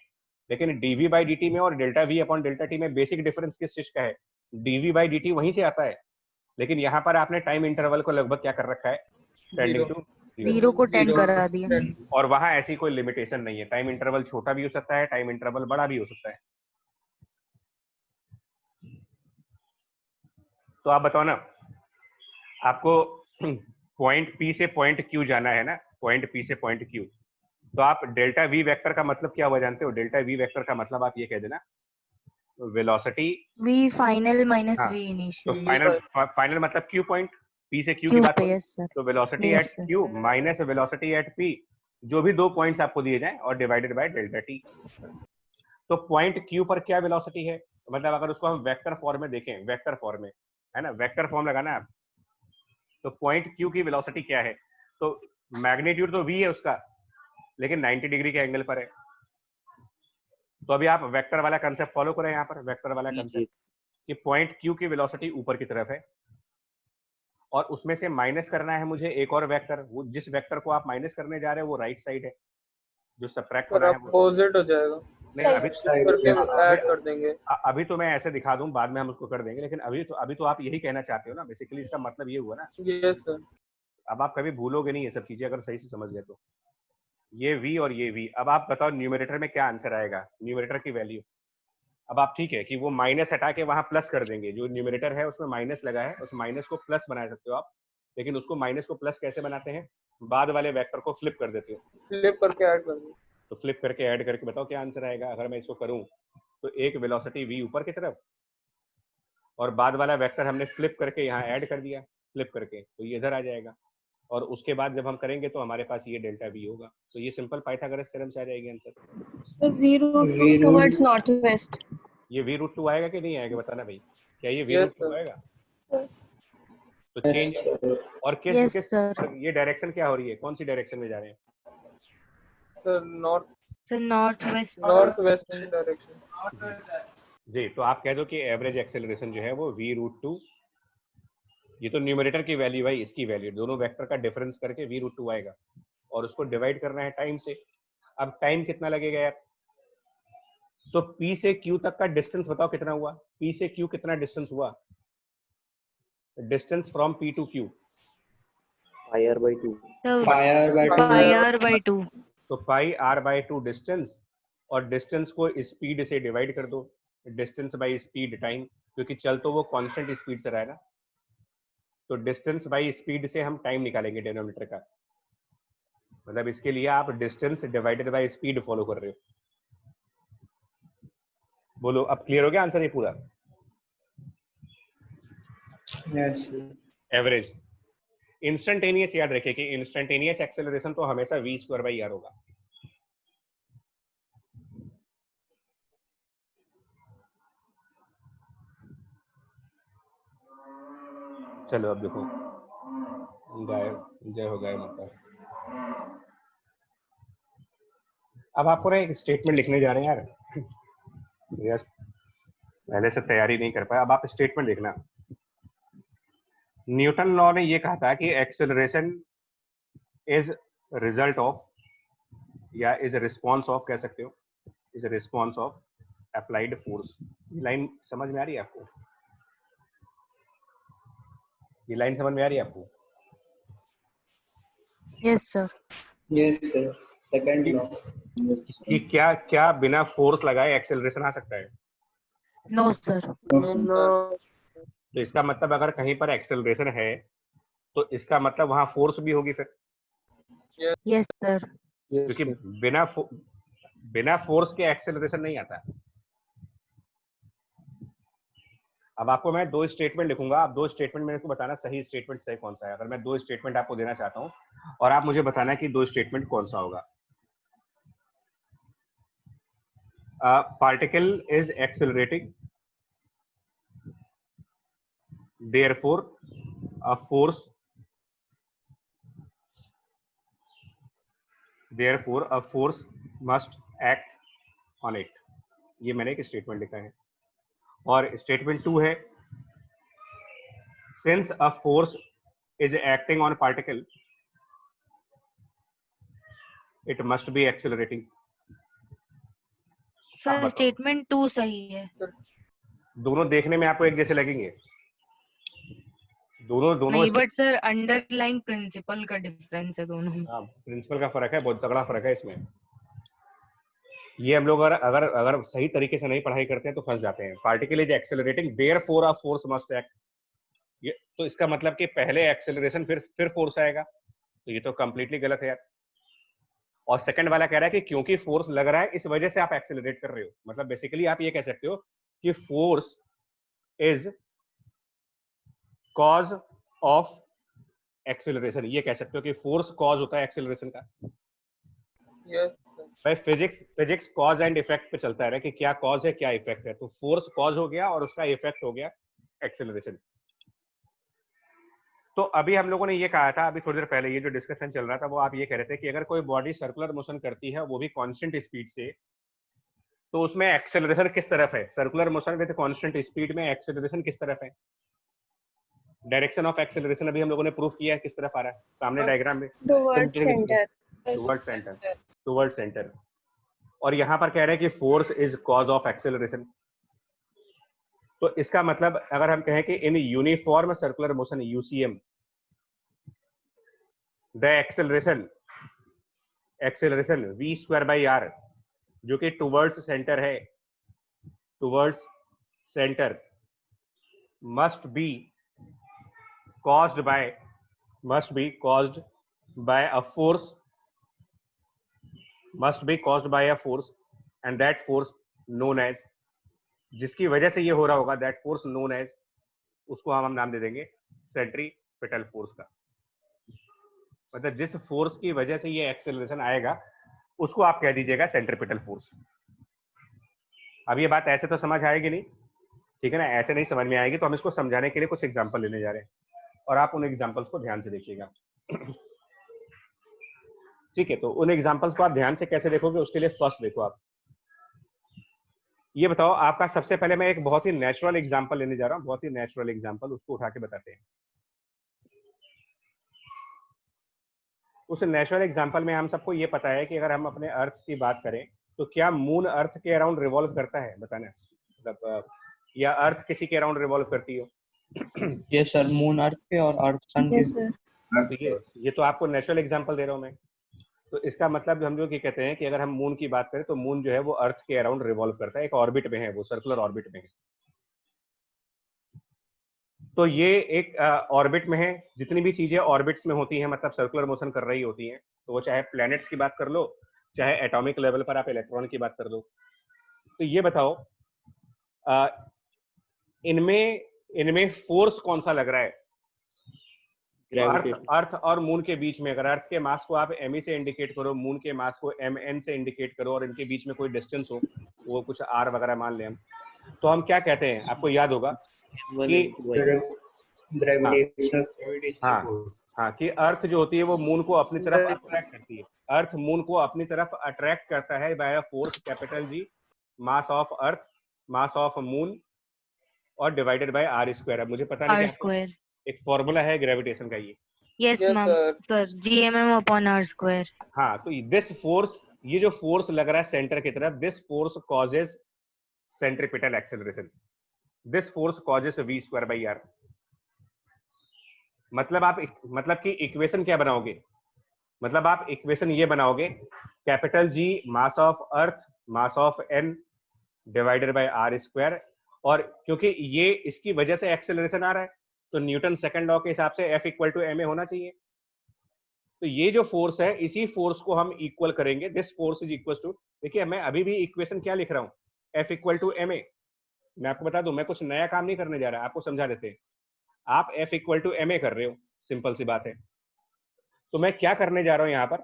लेकिन dv/dt में और delta v upon delta T में बेसिक डिफरेंस किस चीज का है? dv/dt वहीं से आता है, लेकिन यहाँ पर आपने टाइम इंटरवल को लगभग क्या कर रखा है? टेंडिंग टू 0 को 10 करा दिया। और वहां ऐसी कोई लिमिटेशन नहीं है, टाइम इंटरवल छोटा भी हो सकता है, टाइम इंटरवल बड़ा भी हो सकता है। तो आप बताओ ना, आपको पॉइंट P से पॉइंट Q जाना है ना, पॉइंट P से पॉइंट Q, तो आप डेल्टा V वेक्टर का मतलब क्या हुआ जानते हो? डेल्टा V वेक्टर का मतलब आप ये कह देना वेलोसिटी v फाइनल माइनस हाँ, v तो इनिशियल। फाइनल मतलब Q पॉइंट, P से Q की q बात पे, होगी, यस सर, तो velocity at yes sir. Q minus velocity at P, जो भी दो पॉइंट्स आपको दिए जाएं, और डिवाइडेड बाय डेल्टा T। तो पॉइंट Q पर क्या वेलोसिटी है? मतलब अगर उसको हम वेक्टर फॉर्म में देखें, वेक्टर फॉर्म में है ना, वेक्टर फॉर्म लगाना आप, तो पॉइंट Q की वेलोसिटी क्या है? तो मैग्नीट्यूड तो v है उसका, लेकिन 90 डिग्री के एंगल पर है। तो अभी आप वेक्टर वाला कंसेप्ट फॉलो करें, यहाँ पर वेक्टर वाला कंसेप्ट कि पॉइंट Q की वेलोसिटी ऊपर की तरफ है, और उसमें से माइनस करना है मुझे एक और वेक्टर, वो जिस वेक्टर को आप माइनस करने जा रहे हो वो राइट साइड है, जो सबट्रैक्ट होना है वो अपोजिट हो जाएगा, नहीं अभी करके ऐड कर देंगे। अभी तो मैं ऐसे दिखा दूं, बाद में हम उसको कर देंगे, लेकिन अभी तो आप यही कहना चाहते हो ना, बेसिकली इसका मतलब ये हुआ ना। Yes sir. अब आप कभी भूलोगे नहीं ये सब चीजें अगर सही से समझ गए तो। ये v और ये v, अब आप बताओ न्यूमरेटर में क्या आंसर आएगा, न्यूमरेटर की वैल्यू। अब आप ठीक है कि वो माइनस हटा के वहां प्लस कर देंगे, जो न्यूमरेटर है उसमें माइनस लगा है, उस माइनस को प्लस बना सकते हो आप, लेकिन उसको माइनस को प्लस कैसे बनाते हैं? बाद वाले वेक्टर को फ्लिप कर देते हो, फ्लिप करके ऐड कर दो। तो फ्लिप करके ऐड करके बताओ क्या आंसर आएगा। अगर मैं इसको करूं तो एक वेलोसिटी v ऊपर की तरफ, और बाद वाला वेक्टर हमने फ्लिप करके यहाँ ऐड कर दिया, फ्लिप करके, तो ये इधर आ जाएगा, और उसके बाद जब हम करेंगे तो हमारे पास ये डेल्टा v होगा। तो ये सिंपल पाइथागोरस थ्योरम से आ जाएगी answer. Sir v root 2 towards northwest। ये v√2 आएगा कि नहीं आएगा बताना भाई, क्या ये यस v√2 सर। आएगा? तो चेंज, और किस यस किस सर। और ये डायरेक्शन क्या हो रही है, कौन सी डायरेक्शन में जा रहे हैं? Sir sir north west direction. जी, तो आप कह दो कि एवरेज एक्सेलरेशन जो है वो v√2, ये तो न्यूमरेटर की वैल्यू है, इसकी वैल्यू, दोनों वेक्टर का डिफरेंस करके v√2 आएगा, और उसको डिवाइड करना है टाइम से। अब टाइम कितना लगेगा यार? तो P से Q तक का डिस्टेंस बताओ कितना हुआ? P से Q कितना डिस्टेंस हुआ? Distance from P to Q, pi r/2। pi r/2 तो पाई r/2 डिस्टेंस, और डिस्टेंस को स्पीड से डिवाइड कर दो, डिस्टेंस बाय स्पीड टाइम, क्योंकि चल तो वो कांस्टेंट स्पीड से रहा है ना, तो डिस्टेंस बाय स्पीड से हम टाइम निकालेंगे डिनोमिनेटर का, मतलब इसके लिए आप distance divided by speed follow कर रहे हो। बोलो अब क्लियर हो गया आंसर ये पूरा? yes एवरेज इंस्टेंटेनियस याद रखिए कि इंस्टेंटेनियस एक्सेलरेशन तो हमेशा v²/r होगा। चलो अब देखो, जय हो गाय माता। अब आपको ना एक स्टेटमेंट लिखने जा रहे हैं यार, पहले से तैयारी नहीं कर पाया। अब आप स्टेटमेंट देखना। न्यूटन लॉ ने ये कहा था कि एक्सेलरेशन इज रिजल्ट ऑफ या इज रिस्पॉन्स ऑफ, कह सकते हो, is response of applied force. ये लाइन समझ में आ रही है आपको? ये लाइन समझ में आ रही है आपको? Yes sir. Yes, sir. Second law. कि क्या क्या बिना फोर्स लगाए एक्सेलरेशन आ सकता है? No sir. No. तो इसका मतलब अगर कहीं पर एक्सेलरेशन है तो इसका मतलब वहां फोर्स भी होगी फिर, यस सर। क्योंकि बिना फोर्स के एक्सेलरेशन नहीं आता। अब आपको मैं दो स्टेटमेंट लिखूंगा, आप दो स्टेटमेंट मेरे को बताना सही स्टेटमेंट सही कौन सा है। अगर मैं दो स्टेटमेंट आपको देना चाहता हूं और आप मुझे बताना कि दो स्टेटमेंट कौन सा होगा। Particle is accelerating, therefore a force must act on it। ये मैंने एक स्टेटमेंट लिखा है। और स्टेटमेंट 2 है, since a force is acting on particle it must be accelerating। Sir statement 2 सही है। दोनों देखने में आपको एक जैसे लगेंगे, दोनों नहीं, बट सर अंडरलाइन प्रिंसिपल का डिफरेंस है दोनों में। प्रिंसिपल का फर्क है, बहुत तगड़ा फर्क है इसमें। ये हम लोग अगर अगर सही तरीके से नहीं पढ़ाई करते हैं तो फंस जाते हैं। Particle is accelerating therefore a force must act, ये तो इसका मतलब कि पहले एक्सेलरेशन फिर फोर्स आएगा, तो ये तो कंप्लीटली गलत है यार। और सेकंड वाला कह रहा है कि क्योंकि फोर्स लग रहा है इस वजह से आप एक्सेलरेट कर रहे हो। मतलब बेसिकली आप ये कह सकते हो कि force is cause of acceleration. ये कह सकते हो कि फोर्स कॉज होता है एक्सेलरेशन का। यस भाई फिजिक्स कॉज एंड इफेक्ट पे चलता है कि क्या कॉज है क्या इफेक्ट है। तो फोर्स कॉज हो गया और उसका इफेक्ट हो गया एक्सेलरेशन। तो अभी हम लोगों ने ये कहा था, अभी थोड़ी देर पहले ये जो डिस्कशन चल रहा था वो आप ये कह रहे थे कि अगर कोई बॉडी सर्कुलर मोशन करती है वो भी कांस्टेंट स्पीड से, तो उसमें एक्सेलरेशन किस तरफ है? Circular motion with constant speed में एक्सेलरेशन किस तरफ है? डायरेक्शन ऑफ एक्सेलरेशन अभी हम लोगों ने प्रूफ किया है किस तरफ आ रहा है, सामने डायग्राम में Towards center. Toward centre. और यहां पर कह रहे हैं कि force is cause of acceleration. तो इसका मतलब अगर हम कहें कि in uniform circular motion UCM the acceleration v square by R जो कि टुवर्ड्स सेंटर है, towards centre must be caused by a force and that force known as, जिसकी वजह से ये हो रहा होगा, that force known as, उसको हम नाम दे देंगे सेंट्रीपिटल फोर्स का। मतलब जिस फोर्स की वजह से ये एक्सेलरेशन आएगा उसको आप कह दीजिएगा सेंट्रीपिटल फोर्स। अब ये बात ऐसे तो समझ आएगी नहीं, ठीक है ना, ऐसे नहीं समझ में आएगी, तो हम इसको समझाने के लिए कुछ एग्जांपल लेने जा रहे हैं और आप उन एग्जांपल्स को ध्यान से देखिएगा। ठीक है, तो उन एग्जांपल्स को आप ध्यान से कैसे देखोगे उसके लिए फर्स्ट देखो आप ये बताओ। आपका सबसे पहले मैं एक बहुत ही नेचुरल एग्जांपल लेने जा रहा हूं, बहुत ही नेचुरल एग्जांपल, उसको उठा के बताते हैं। उस नेचुरल एग्जांपल में हम सबको ये पता है कि अगर हम अपने अर्थ की बात करें तो क्या मून अर्थ के अराउंड रिवॉल्व करता है? बताना, मतलब या अर्थ किसी के अराउंड रिवॉल्व करती हो? यस सर, मून अर्थ पे और अर्थ सन के। Yes, sir. तो ये तो आपको नेचुरल एग्जांपल दे रहा हूं मैं। तो इसका मतलब हम लोग ये कहते हैं कि अगर हम मून की बात करें तो मून जो है वो अर्थ के अराउंड रिवॉल्व करता है, एक ऑर्बिट में है, वो सर्कुलर ऑर्बिट में है। तो ये एक ऑर्बिट में है। जितनी भी चीजें ऑर्बिट्स में होती हैं, मतलब सर्कुलर मोशन कर रही होती हैं, तो वो चाहे प्लैनेट्स की बात कर लो, चाहे एटॉमिक लेवल पर आप इलेक्ट्रॉन की बात कर लो। तो ये बताओ इनमें फोर्स कौन सा लग रहा है? अर्थ और मून के बीच में, अगर अर्थ के मास को आप me से इंडिकेट करो, मून के मास को mn से इंडिकेट करो और इनके बीच में कोई डिस्टेंस हो, वो कुछ r वगैरह मान लें हम, तो हम क्या कहते हैं? आपको याद होगा कि हाँ कि अर्थ जो होती है वो मून को अपनी तरफ अट्रैक्ट करती है। अर्थ मून को अपनी तरफ अट्रैक्ट करता है by a force capital G, mass of earth, mass of moon और डिवाइडेड बाय आर स्क्वायर। अब मुझे पता नहीं R कि आपको square. एक फॉर्मूला है ग्रेविटेशन का ये। Yes, Yes, ma'am. sir. Sir, GMM upon R square. हाँ, तो दिस फोर्स, ये जो फोर्स लग रहा है सेंटर की तरफ, this force causes centripetal acceleration, this force causes v square by R. मतलब कि इक्वेशन क्या बनाओगे, मतलब आप इक्वेशन ये बनाओगे, capital G mass of earth, mass of n divided by R square, और क्योंकि ये इसकी वजह से एक्सेलरेशन आ रहा है तो न्यूटन सेकंड लॉ के हिसाब से F इक्वल टू ma होना चाहिए। तो ये जो फोर्स है, इसी फोर्स को हम इक्वल करेंगे, this force is equal to, देखिए मैं अभी भी इक्वेशन क्या लिख रहा हूं, F इक्वल टू ma। मैं आपको बता दूं, मैं कुछ नया काम नहीं करने जा रहा, आपको समझा देते हैं। आप F इक्वल टू ma कर रहे हो, सिंपल सी बात है। तो मैं क्या करने जा रहा हूं यहाँ पर,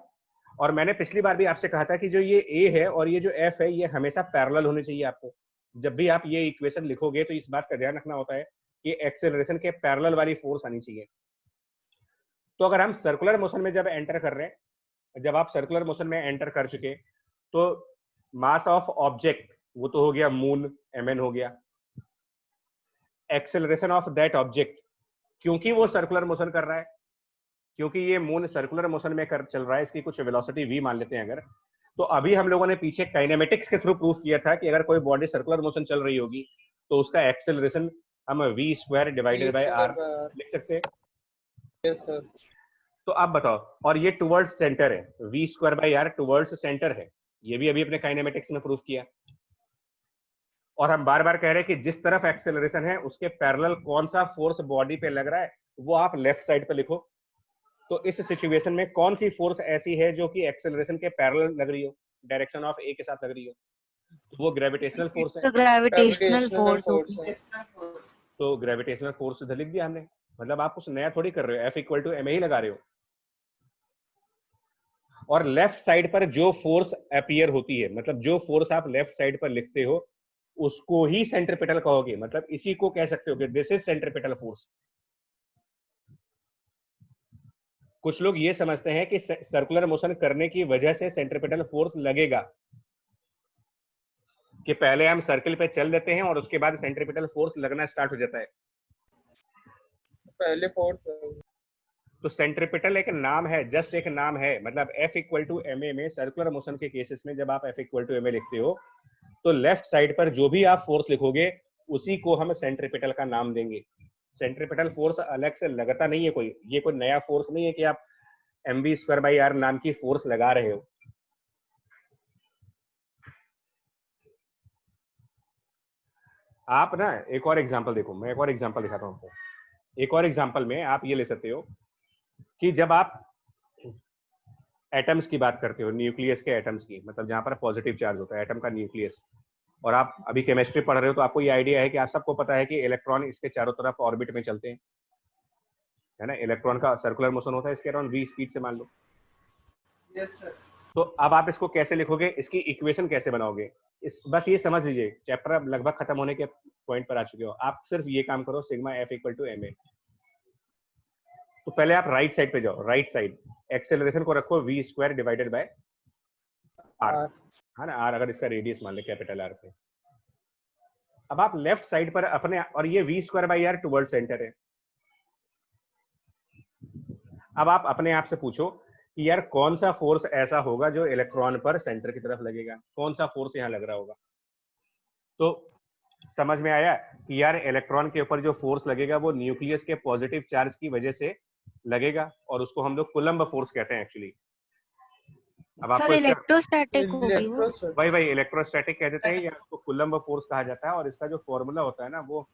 और मैंने पिछली बार भी आपसे कहा था कि जो ये A है और ये जो F है, ये हमेशा पैरेलल होने चाहिए आपको। जब भी आप ये इक्वेशन लिखोगे तो इस बात का ध्यान रखना होता है कि एक्सेलरेशन के पैरेलल वाली फोर्स आनी चाहिए। तो अगर हम सर्कुलर मोशन में जब एंटर कर रहे हैं, जब आप सर्कुलर मोशन में एंटर कर चुके, तो मास ऑफ ऑब्जेक्ट वो तो हो गया मून, mn हो गया। एक्सेलरेशन ऑफ दैट ऑब्जेक्ट, क्योंकि वो सर्कुलर मोशन कर रहा है, क्योंकि ये मून सर्कुलर मोशन में चल रहा है, इसकी कुछ वेलोसिटी v मान लेते हैं अगर, तो अभी हम लोगों ने पीछे काइनेमेटिक्स के थ्रू प्रूफ किया था कि अगर कोई बॉडी सर्कुलर मोशन चल रही होगी तो उसका एक्सेलरेशन हम v square divided by r लिख सकते हैं। Yes, sir. तो आप बताओ, और ये टुवर्ड्स सेंटर है, v square by r towards centre है, ये भी अभी अपने काइनेमेटिक्स में प्रूफ किया। और हम बार बार कह रहे हैं कि जिस तरफ एक्सेलरेशन है उसके पैरेलल कौन सा फोर्स बॉडी पे लग रहा है वो आप लेफ्ट साइड पे लिखो। तो इस सिचुएशन में कौन सी फोर्स ऐसी है जो कि एक्सेलरेशन के पैरेलल लग रही हो, डायरेक्शन ऑफ ए के साथ लग रही हो, तो वो ग्रेविटेशनल फोर्स है। So gravitational Gravitational force होगी. force. तो ग्रेविटेशनल फोर्स इधर लिख दिया हमने, मतलब आप कुछ नया थोड़ी कर रहे हो, F इक्वल टू ma ही लगा रहे हो। और लेफ्ट साइड पर जो फोर्स अपीयर होती है, मतलब जो फोर्स आप लेफ्ट साइड पर लिखते हो उसको ही सेंट्रीपिटल कहोगे, मतलब इसी को कह सकते हो कि दिस इज सेंट्रीपिटल फोर्स। कुछ लोग ये समझते हैं कि सर्कुलर मोशन करने की वजह से सेंट्रीपिटल फोर्स लगेगा, कि पहले हम सर्किल पे चल देते हैं और उसके बाद सेंट्रीपिटल फोर्स लगना स्टार्ट हो जाता है। पहले फोर्स। तो सेंट्रीपिटल एक नाम है, जस्ट एक नाम है, मतलब F इक्वल टू ma में सर्कुलर मोशन के केसेस में जब आप F इक्वल टू ma लिखते हो तो लेफ्ट साइड पर जो भी आप फोर्स लिखोगे उसी को हम सेंट्रीपिटल का नाम देंगे। सेंट्रीपिटल फोर्स अलग से लगता नहीं है कोई, ये कोई नया फोर्स नहीं है कि आप mv स्क्वायर बाई r नाम की फोर्स लगा रहे हो। आप ना एक और एग्जांपल देखो, मैं एक और एग्जांपल दिखाता हूं आपको। एक और एग्जांपल में आप ये ले सकते हो कि जब आप एटम्स की बात करते हो, न्यूक्लियस के एटम्स की, मतलब जहां पर पॉजिटिव चार्ज होता है, एटम का न्यूक्लियस, और आप अभी केमिस्ट्री पढ़ रहे हो तो आपको ये आइडिया है कि आप सबको पता है कि इलेक्ट्रॉन इसके चारों तरफ ऑर्बिट में चलते हैं, है ना। इलेक्ट्रॉन का सर्कुलर मोशन होता है इसके अराउंड v स्पीड से, मान लो। Yes, sir. तो अब आप इसको कैसे लिखोगे, इसकी इक्वेशन कैसे बनाओगे, बस ये समझ लीजिए, चैप्टर अब लगभग खत्म होने के पॉइंट पर आ चुके हो। आप सिर्फ ये काम करो, sigma F equal to ma। तो पहले आप राइट साइड पे जाओ, राइट साइड एक्सेलरेशन को रखो v square divided by r, है ना, r अगर इसका रेडियस मान ले कैपिटल R से। अब आप लेफ्ट साइड पर अपने, और ये v square by r toward centre है। अब आप अपने आप से पूछो कि यार कौन सा फोर्स ऐसा होगा जो इलेक्ट्रॉन पर सेंटर की तरफ लगेगा, कौन सा फोर्स यहाँ लग रहा होगा। तो समझ में आया कि यार इलेक्ट्रॉन के ऊपर जो फोर्स लगेगा वो न्यूक्लियस के पॉजिटिव चार्ज की वजह से लगेगा, और उसको हम लोग कुलम्ब फोर्स कहते हैं एक्चुअली। अब आपको सर इलेक्ट्रोस्टैटिक होगी वो. वही इलेक्ट्रोस्टैटिक कह देते हैं, या उसको कुलम्ब फोर्स कहा जाता है। और इसका जो फॉर्मूला होता है ना वो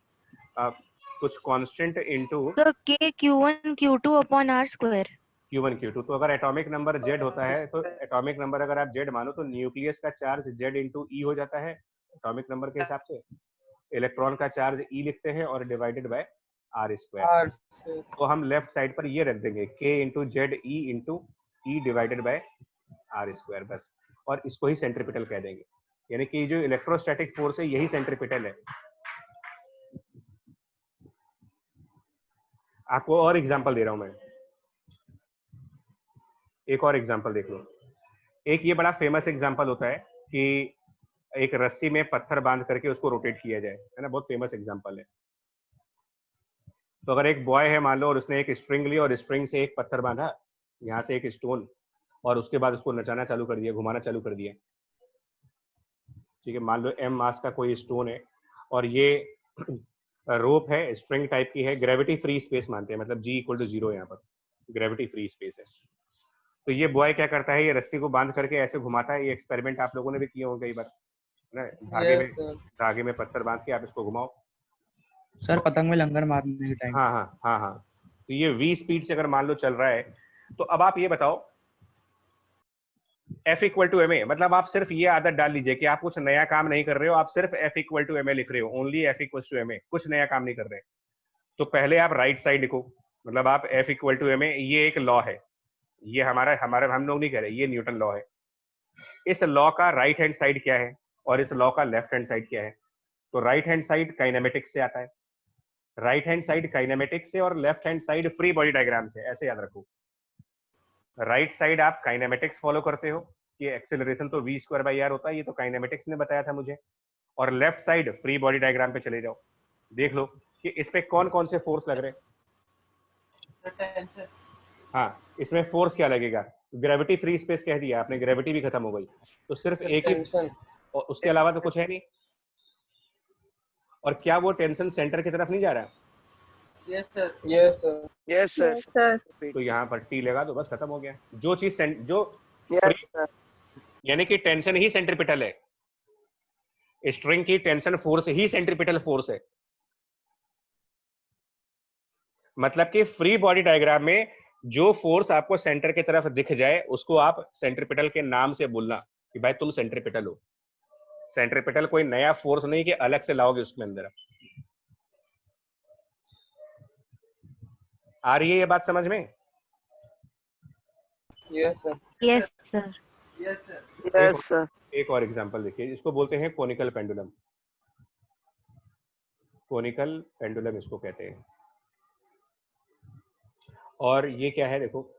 कुछ कांस्टेंट इनटू तो K Q1 Q2 upon R square. Q1 Q2। तो अगर एटॉमिक नंबर Z होता है तो एटॉमिक नंबर अगर आप Z मानो तो न्यूक्लियस का चार्ज Z इंटू E हो जाता है एटॉमिक नंबर के हिसाब से। इलेक्ट्रॉन का चार्ज E लिखते हैं और डिवाइडेड बाय R स्क्वायर। तो हम लेफ्ट साइड पर ये रख देंगे K into Z E into E divided by R square, बस। और इसको ही सेंट्रीपिटल कह देंगे, यानी कि जो इलेक्ट्रोस्टैटिक फोर्स है यही सेंट्रीपिटल है। आपको और एग्जांपल दे रहा हूं मैं, एक और एग्जांपल देख लो। एक ये बड़ा फेमस एग्जांपल होता है कि एक रस्सी में पत्थर बांध करके उसको रोटेट किया जाए, है ना, बहुत फेमस एग्जांपल है। तो अगर एक बॉय है मान लो और उसने एक स्ट्रिंग ली और स्ट्रिंग से एक पत्थर बांधा, यहाँ से एक स्टोन, और उसके बाद उसको नचाना चालू कर दिया, घुमाना चालू कर दिया, ठीक है, मान लो m मास का कोई स्टोन है और ये रोप है, स्ट्रिंग टाइप की है, ग्रेविटी फ्री स्पेस मानते हैं, मतलब g इक्वल टू 0 यहाँ पर ग्रेविटी फ्री स्पेस है। तो ये बॉय क्या करता है, ये रस्सी को बांध करके ऐसे घुमाता है। ये एक्सपेरिमेंट आप लोगों ने भी किए होंगे कई बार ना, Yes, sir. धागे में पत्थर बांध के आप इसको घुमाओ। सर पतंग में लंगर मारने के टाइम। हाँ हाँ हाँ हाँ। तो ये v स्पीड से अगर मान लो चल रहा है, तो अब आप ये बताओ F इक्वल टू ma, मतलब आप सिर्फ ये आदत डाल लीजिए कि आप कुछ नया काम नहीं कर रहे हो, आप सिर्फ F इक्वल टू ma लिख रहे हो, only F equal to ma, कुछ नया काम नहीं कर रहे। तो पहले आप राइट साइड लिखो, मतलब आप F इक्वल टू ma, ये एक लॉ है, ये हमारा हम लोग नहीं कह रहे, ये न्यूटन लॉ है। इस लॉ का राइट हैंड साइड क्या है और इस लॉ का लेफ्ट हैंड साइड क्या है? तो राइट हैंड साइड काइनेमेटिक्स से आता है, राइट हैंड साइड काइनेमेटिक्स से और left hand side free body diagram से, ऐसे याद रखो। राइट साइड आप काइनेमेटिक्स फॉलो करते हो कि एक्सेलरेशन तो v स्क्वायर बाई आर होता है, ये तो काइनेमेटिक्स ने बताया था मुझे, और left side free body diagram पे चले जाओ, देख लो कि इस पे कौन कौन से फोर्स लग रहे हैं। हाँ, इसमें फोर्स क्या लगेगा? ग्रेविटी फ्री स्पेस कह दिया आपने, ग्रेविटी भी खत्म हो गई, तो सिर्फ एक ही, और उसके अलावा तो कुछ है नहीं। और क्या वो टेंशन सेंटर की तरफ नहीं जा रहा? Yes, sir. Yes, sir. Yes, sir. Yes, sir. तो यहाँ पर टी लगा दो, बस खत्म हो गया। जो चीज जो Yes, sir. यानी कि टेंशन ही सेंट्रीपिटल है, स्ट्रिंग की टेंशन फोर्स ही सेंट्रीपिटल फोर्स है। मतलब कि फ्री बॉडी डायग्राम में जो फोर्स आपको सेंटर की तरफ दिख जाए उसको आप सेंट्रीपिटल के नाम से बोलना कि भाई तुम सेंट्रीपिटल हो। सेंट्रीपिटल कोई नया फोर्स नहीं कि अलग से लाओगे उसके अंदर। आ रही है ये बात समझ में? Yes, sir. Yes, sir. Yes, sir. Yes, sir. एक और एग्जांपल देखिए, इसको बोलते हैं कोनिकल पेंडुलम। कोनिकल पेंडुलम इसको कहते हैं। और ये क्या है देखो,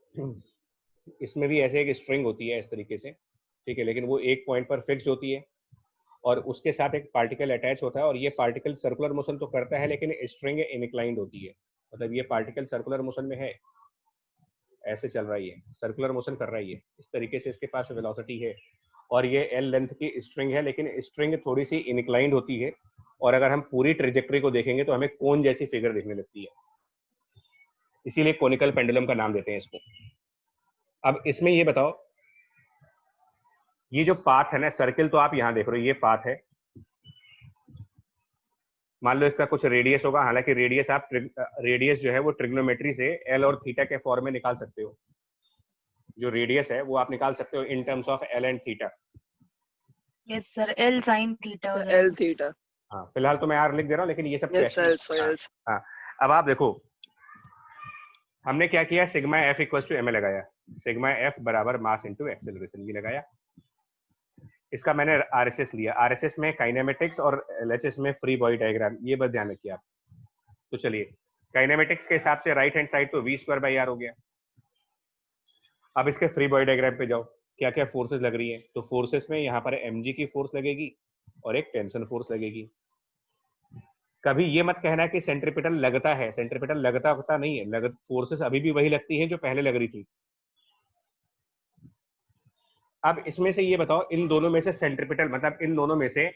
इसमें भी ऐसे एक स्ट्रिंग होती है इस तरीके से, ठीक है, लेकिन वो एक पॉइंट पर फिक्स्ड होती है और उसके साथ एक पार्टिकल अटैच होता है, और ये पार्टिकल सर्कुलर मोशन तो करता है लेकिन स्ट्रिंग इनक्लाइंड होती है। मतलब ये पार्टिकल सर्कुलर मोशन में है, ऐसे चल रहा है, ये सर्कुलर मोशन कर रहा है, ये इस तरीके से इसके पास वेलोसिटी है, और ये एल लेंथ की स्ट्रिंग है, लेकिन स्ट्रिंग थोड़ी सी इनक्लाइंड होती है, और अगर हम पूरी ट्रेजेक्टरी को देखेंगे तो हमें कोन जैसी फिगर देखने लगती है, इसीलिए कोनिकल पेंडुलम का नाम देते हैं इसको। अब इसमें ये बताओ, ये जो पाथ है ना, सर्किल तो आप यहां देख रहे हो, ये पाथ है, मान लो इसका कुछ रेडियस होगा, हालांकि रेडियस आप रेडियस जो है वो ट्रिग्नोमेट्री से एल और थीटा के फॉर्म में निकाल सकते हो। जो रेडियस है वो आप निकाल सकते हो in terms of L and theta. Yes, sir. L sin theta हो L जाएगा। theta. हाँ, फिलहाल तो मैं आर लिख दे रहा हूँ, लेकिन ये सब Yes, sir. कैसे? Yes. हाँ, अब आप देखो हमने क्या किया, sigma F equal to M A लगाया, सिग्मा एफ बराबर मास इंटू एक्सेलरेशन, ये लगाया। इसका मैंने आरएचएस लिया, आरएचएस में काइनेमेटिक्स और एलएचएस में फ्री बॉडी डायग्राम, ये बस ध्यान रखिए आप। तो चलिए, काइनेमेटिक्स के हिसाब से राइट हैंड साइड तो v स्क्वायर बाई आर हो गया। अब इसके फ्री बॉडी डायग्राम पे जाओ, क्या क्या फोर्सेस लग रही हैं? तो फोर्सेस में यहाँ पर mg की फोर्स लगेगी और एक टेंशन फोर्स लगेगी। कभी ये मत कहना कि सेंट्रीपिटल लगता है, सेंट्रीपिटल लगता होता नहीं है, फोर्सेस अभी भी वही लगती है जो पहले लग रही थी। अब इसमें से ये बताओ, इन दोनों में से सेंट्रीपिटल, मतलब इन दोनों में से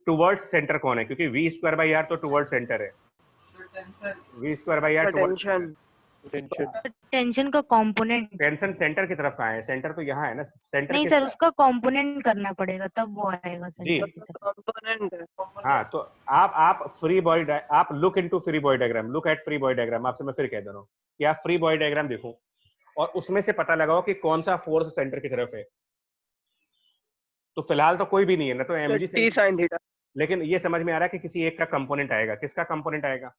टुवर्ड्स सेंटर कौन है? क्योंकि v स्क्वायर बाई आर तो टुवर्ड्स सेंटर है, v square by R Attention. Tension का कंपोनेंट टेंशन सेंटर की तरफ कहाँ है? सेंटर तो यहाँ है ना, सेंटर नहीं के सर, उसका कंपोनेंट करना पड़ेगा तब वो आएगा जी। सेंटर की तरफ। Component है. हाँ, तो आप फ्री बॉडी, आप look into free body diagram, look at free body diagram. आपसे मैं फिर कह दे रहा हूँ कि आप फ्री बॉडी डायग्राम देखो और उसमें से पता लगाओ कि कौन सा फोर्स सेंटर की तरफ है। तो फिलहाल तो कोई भी नहीं है ना, तो mg T sin theta. लेकिन ये समझ में आ रहा है कि किसी एक का कंपोनेंट आएगा। किसका कंपोनेंट आएगा?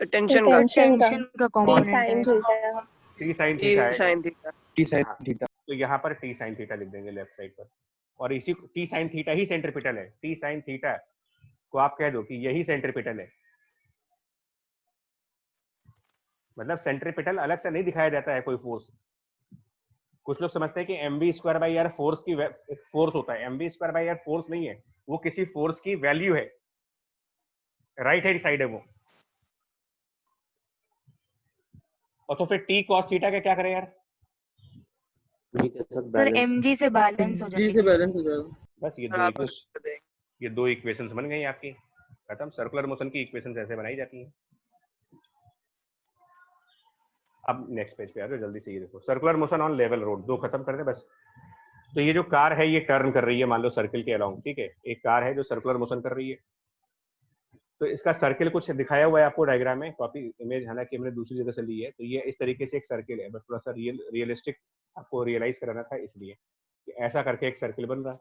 So tension का. टेंशन का कंपोनेंट sin आएगा। theta. t sin T theta आएगा। sin theta. टी साइड हाँ। थीटा। तो यहाँ पर t sin थीटा लिख देंगे लेफ्ट साइड पर, और इसी t sin थीटा ही सेंट्रीपिटल है। t sin थीटा को आप कह दो कि यही सेंट्रीपिटल है। मतलब सेंट्रीपिटल अलग से नहीं दिखाया जाता है कोई फोर्स। कुछ लोग समझते हैं कि mv square by R force की फोर्स होता है। mv square by R force नहीं है, वो किसी फोर्स की वैल्यू है, राइट हैंड साइड है वो। और तो फिर टी कॉस थीटा का क्या करें यार? जी के साथ सर बैलेंस। mg से बैलेंस हो जी से जाएगा। बैलेंस हो जाएगा। बस बराबर कर देंगे। ये दो इक्वेशंस बन गई आपकी, खत्म। सर्कुलर मोशन की इक्वेशंस ऐसे बनाई जाती हैं। अब नेक्स्ट पेज पे आ जाओ जल्दी से। ये देखो circular motion on level road, दो खत्म कर दे बस। तो ये जो कार है ये टर्न कर रही है, मान लो सर्किल के अलाउंग, ठीक है। एक कार है जो सर्कुलर मोशन कर रही है, तो इसका सर्किल कुछ दिखाया हुआ है आपको डायग्राम में, कॉपी इमेज हालांकि हमने दूसरी जगह से ली है। तो ये इस तरीके से एक सर्किल है, बस थोड़ा सा रियलिस्टिक आपको रियलाइज कराना था, इसलिए कि ऐसा करके एक सर्किल बन रहा है।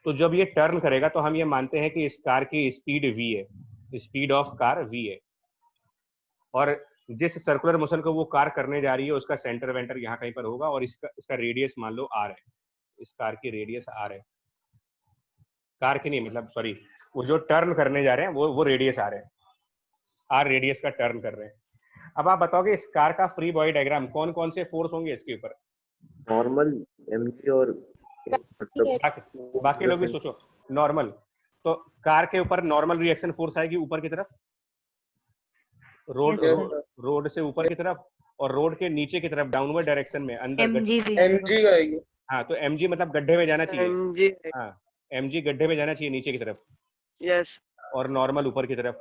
तो जब ये टर्न करेगा तो हम ये मानते हैं कि इस कार की स्पीड v है, स्पीड ऑफ कार v है, और जिस सर्कुलर मोशन को वो कार करने जा रही है उसका सेंटर वेंटर यहाँ कहीं पर होगा, और इसका रेडियस मान लो r है, इस कार की रेडियस r है। कार की नहीं, मतलब सॉरी, वो जो टर्न करने जा रहे हैं वो रेडियस r है, r रेडियस का टर्न कर रहे हैं। अब आप बताओगे इस कार का फ्री बॉडी डायग्राम, कौन कौन से फोर्स होंगे इसके ऊपर? नॉर्मल mg और बाकी लोग भी सोचो। नॉर्मल, तो कार के ऊपर नॉर्मल रिएक्शन फोर्स आएगी ऊपर की तरफ, रोड से ऊपर की तरफ, और रोड के नीचे की तरफ डाउनवर्ड डायरेक्शन में अंदर mg भी mg का आएगी। हाँ, तो mg मतलब गड्ढे में जाना चाहिए। mg हाँ, mg गड्ढे में जाना चाहिए नीचे की तरफ, यस और नॉर्मल ऊपर की तरफ।